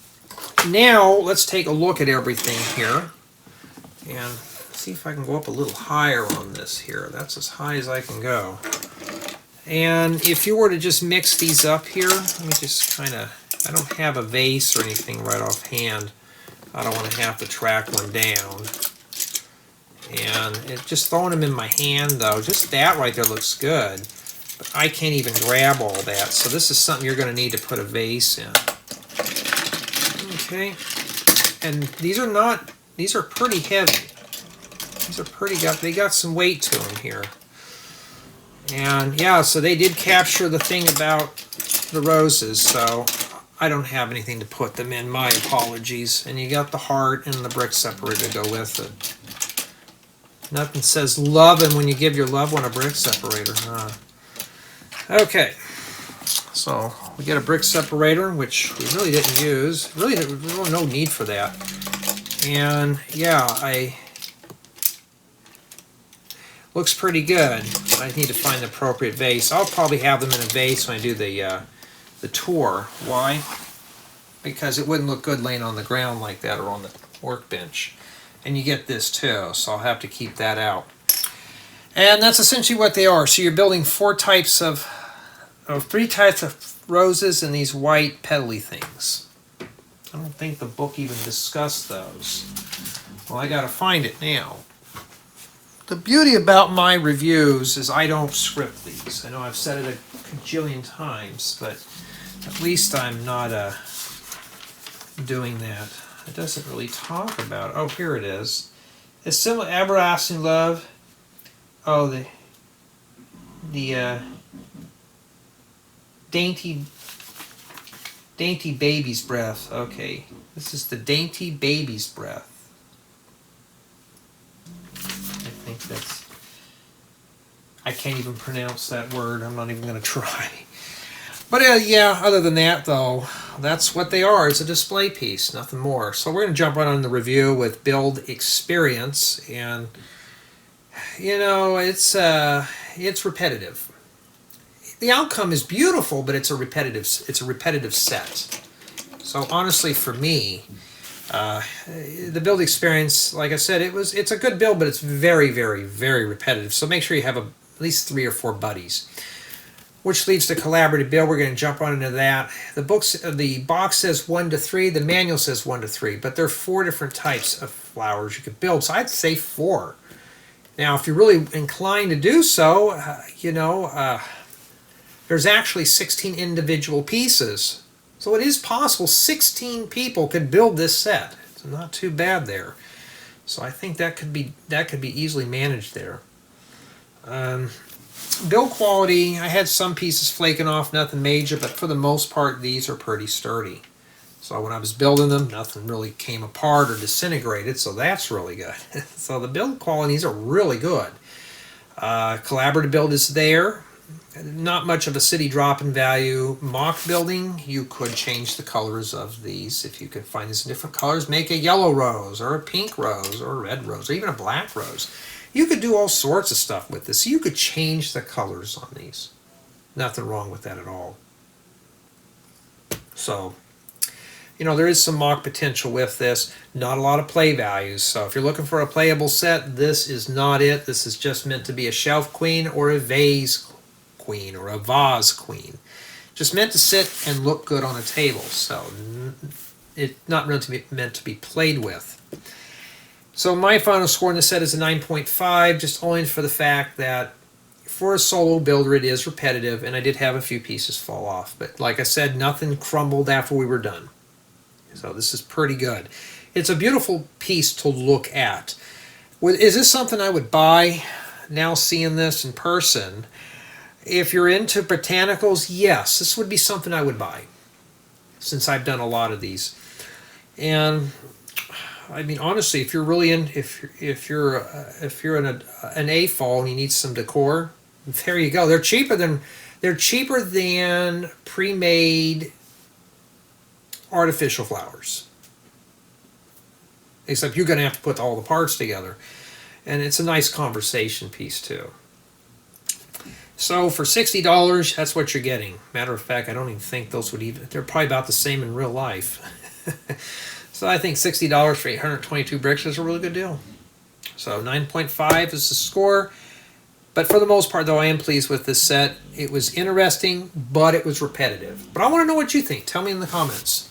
now let's take a look at everything here. And see if I can go up a little higher on this here. That's as high as I can go. And if you were to just mix these up here, let me just kind of, I don't have a vase or anything right offhand. I don't want to have to track one down. And just throwing them in my hand though, just that right there looks good. But I can't even grab all that. So this is something you're going to need to put a vase in. Okay. And these are not, these are pretty heavy. These are pretty, they got some weight to them here. And yeah, so they did capture the thing about the roses, so I don't have anything to put them in. My apologies. And you got the heart and the brick separator to go with it. Nothing says love and when you give your loved one a brick separator. Huh? Okay. So we get a brick separator, which we really didn't use. Really, there was no need for that. And yeah, Looks pretty good. I need to find the appropriate vase. I'll probably have them in a vase when I do the tour. Why? Because it wouldn't look good laying on the ground like that or on the workbench. And you get this too, so I'll have to keep that out. And that's essentially what they are. So you're building three types of roses and these white petally things. I don't think the book even discussed those. Well, I gotta find it now. The beauty about my reviews is I don't script these. I know I've said it a gajillion times, but at least I'm not doing that. It doesn't really talk about it. Oh, here it is. It's similar everlasting love. Oh, the dainty baby's breath. Okay, this is the dainty baby's breath. I think that's. I can't even pronounce that word. I'm not even going to try. But yeah, other than that, though, that's what they are. It's a display piece, nothing more. So we're going to jump right on the review with build experience, and you know, it's repetitive. The outcome is beautiful, but it's a repetitive set. So honestly, for me, the build experience, like I said, it's a good build, but it's very, very, very repetitive. So make sure you have at least 3 or 4 buddies. Which leads to collaborative build. We're going to jump on into that. The box says 1 to 3. The manual says 1 to 3. But there are 4 different types of flowers you could build. So I'd say 4. Now, if you're really inclined to do so, there's actually 16 individual pieces. So it is possible 16 people could build this set. It's not too bad there. So I think that could be easily managed there. Build quality, I had some pieces flaking off, nothing major, but for the most part, these are pretty sturdy. So when I was building them, nothing really came apart or disintegrated, so that's really good. So the build qualities are really good. Collaborative build is there. Not much of a city drop in value. Mock building, you could change the colors of these. If you could find these in different colors, make a yellow rose, or a pink rose, or a red rose, or even a black rose. You could do all sorts of stuff with this. You could change the colors on these. Nothing wrong with that at all. So, there is some mock potential with this. Not a lot of play values. So if you're looking for a playable set, this is not it. This is just meant to be a shelf queen or a vase queen or a vase queen. Just meant to sit and look good on a table. So it's not really meant to be played with. So my final score in the set is a 9.5, just only for the fact that for a solo builder it is repetitive, and I did have a few pieces fall off. But like I said, nothing crumbled after we were done. So this is pretty good. It's a beautiful piece to look at. Is this something I would buy now seeing this in person? If you're into botanicals, yes, this would be something I would buy, since I've done a lot of these. And I mean, honestly, if you're really if you're in an AFOL and you need some decor, there you go. They're cheaper than pre-made artificial flowers. Except you're going to have to put all the parts together, and it's a nice conversation piece too. So for $60, that's what you're getting. Matter of fact, I don't even think those would even. They're probably about the same in real life. So I think $60 for 822 bricks is a really good deal. So 9.5 is the score. But for the most part, though, I am pleased with this set. It was interesting, but it was repetitive. But I want to know what you think. Tell me in the comments.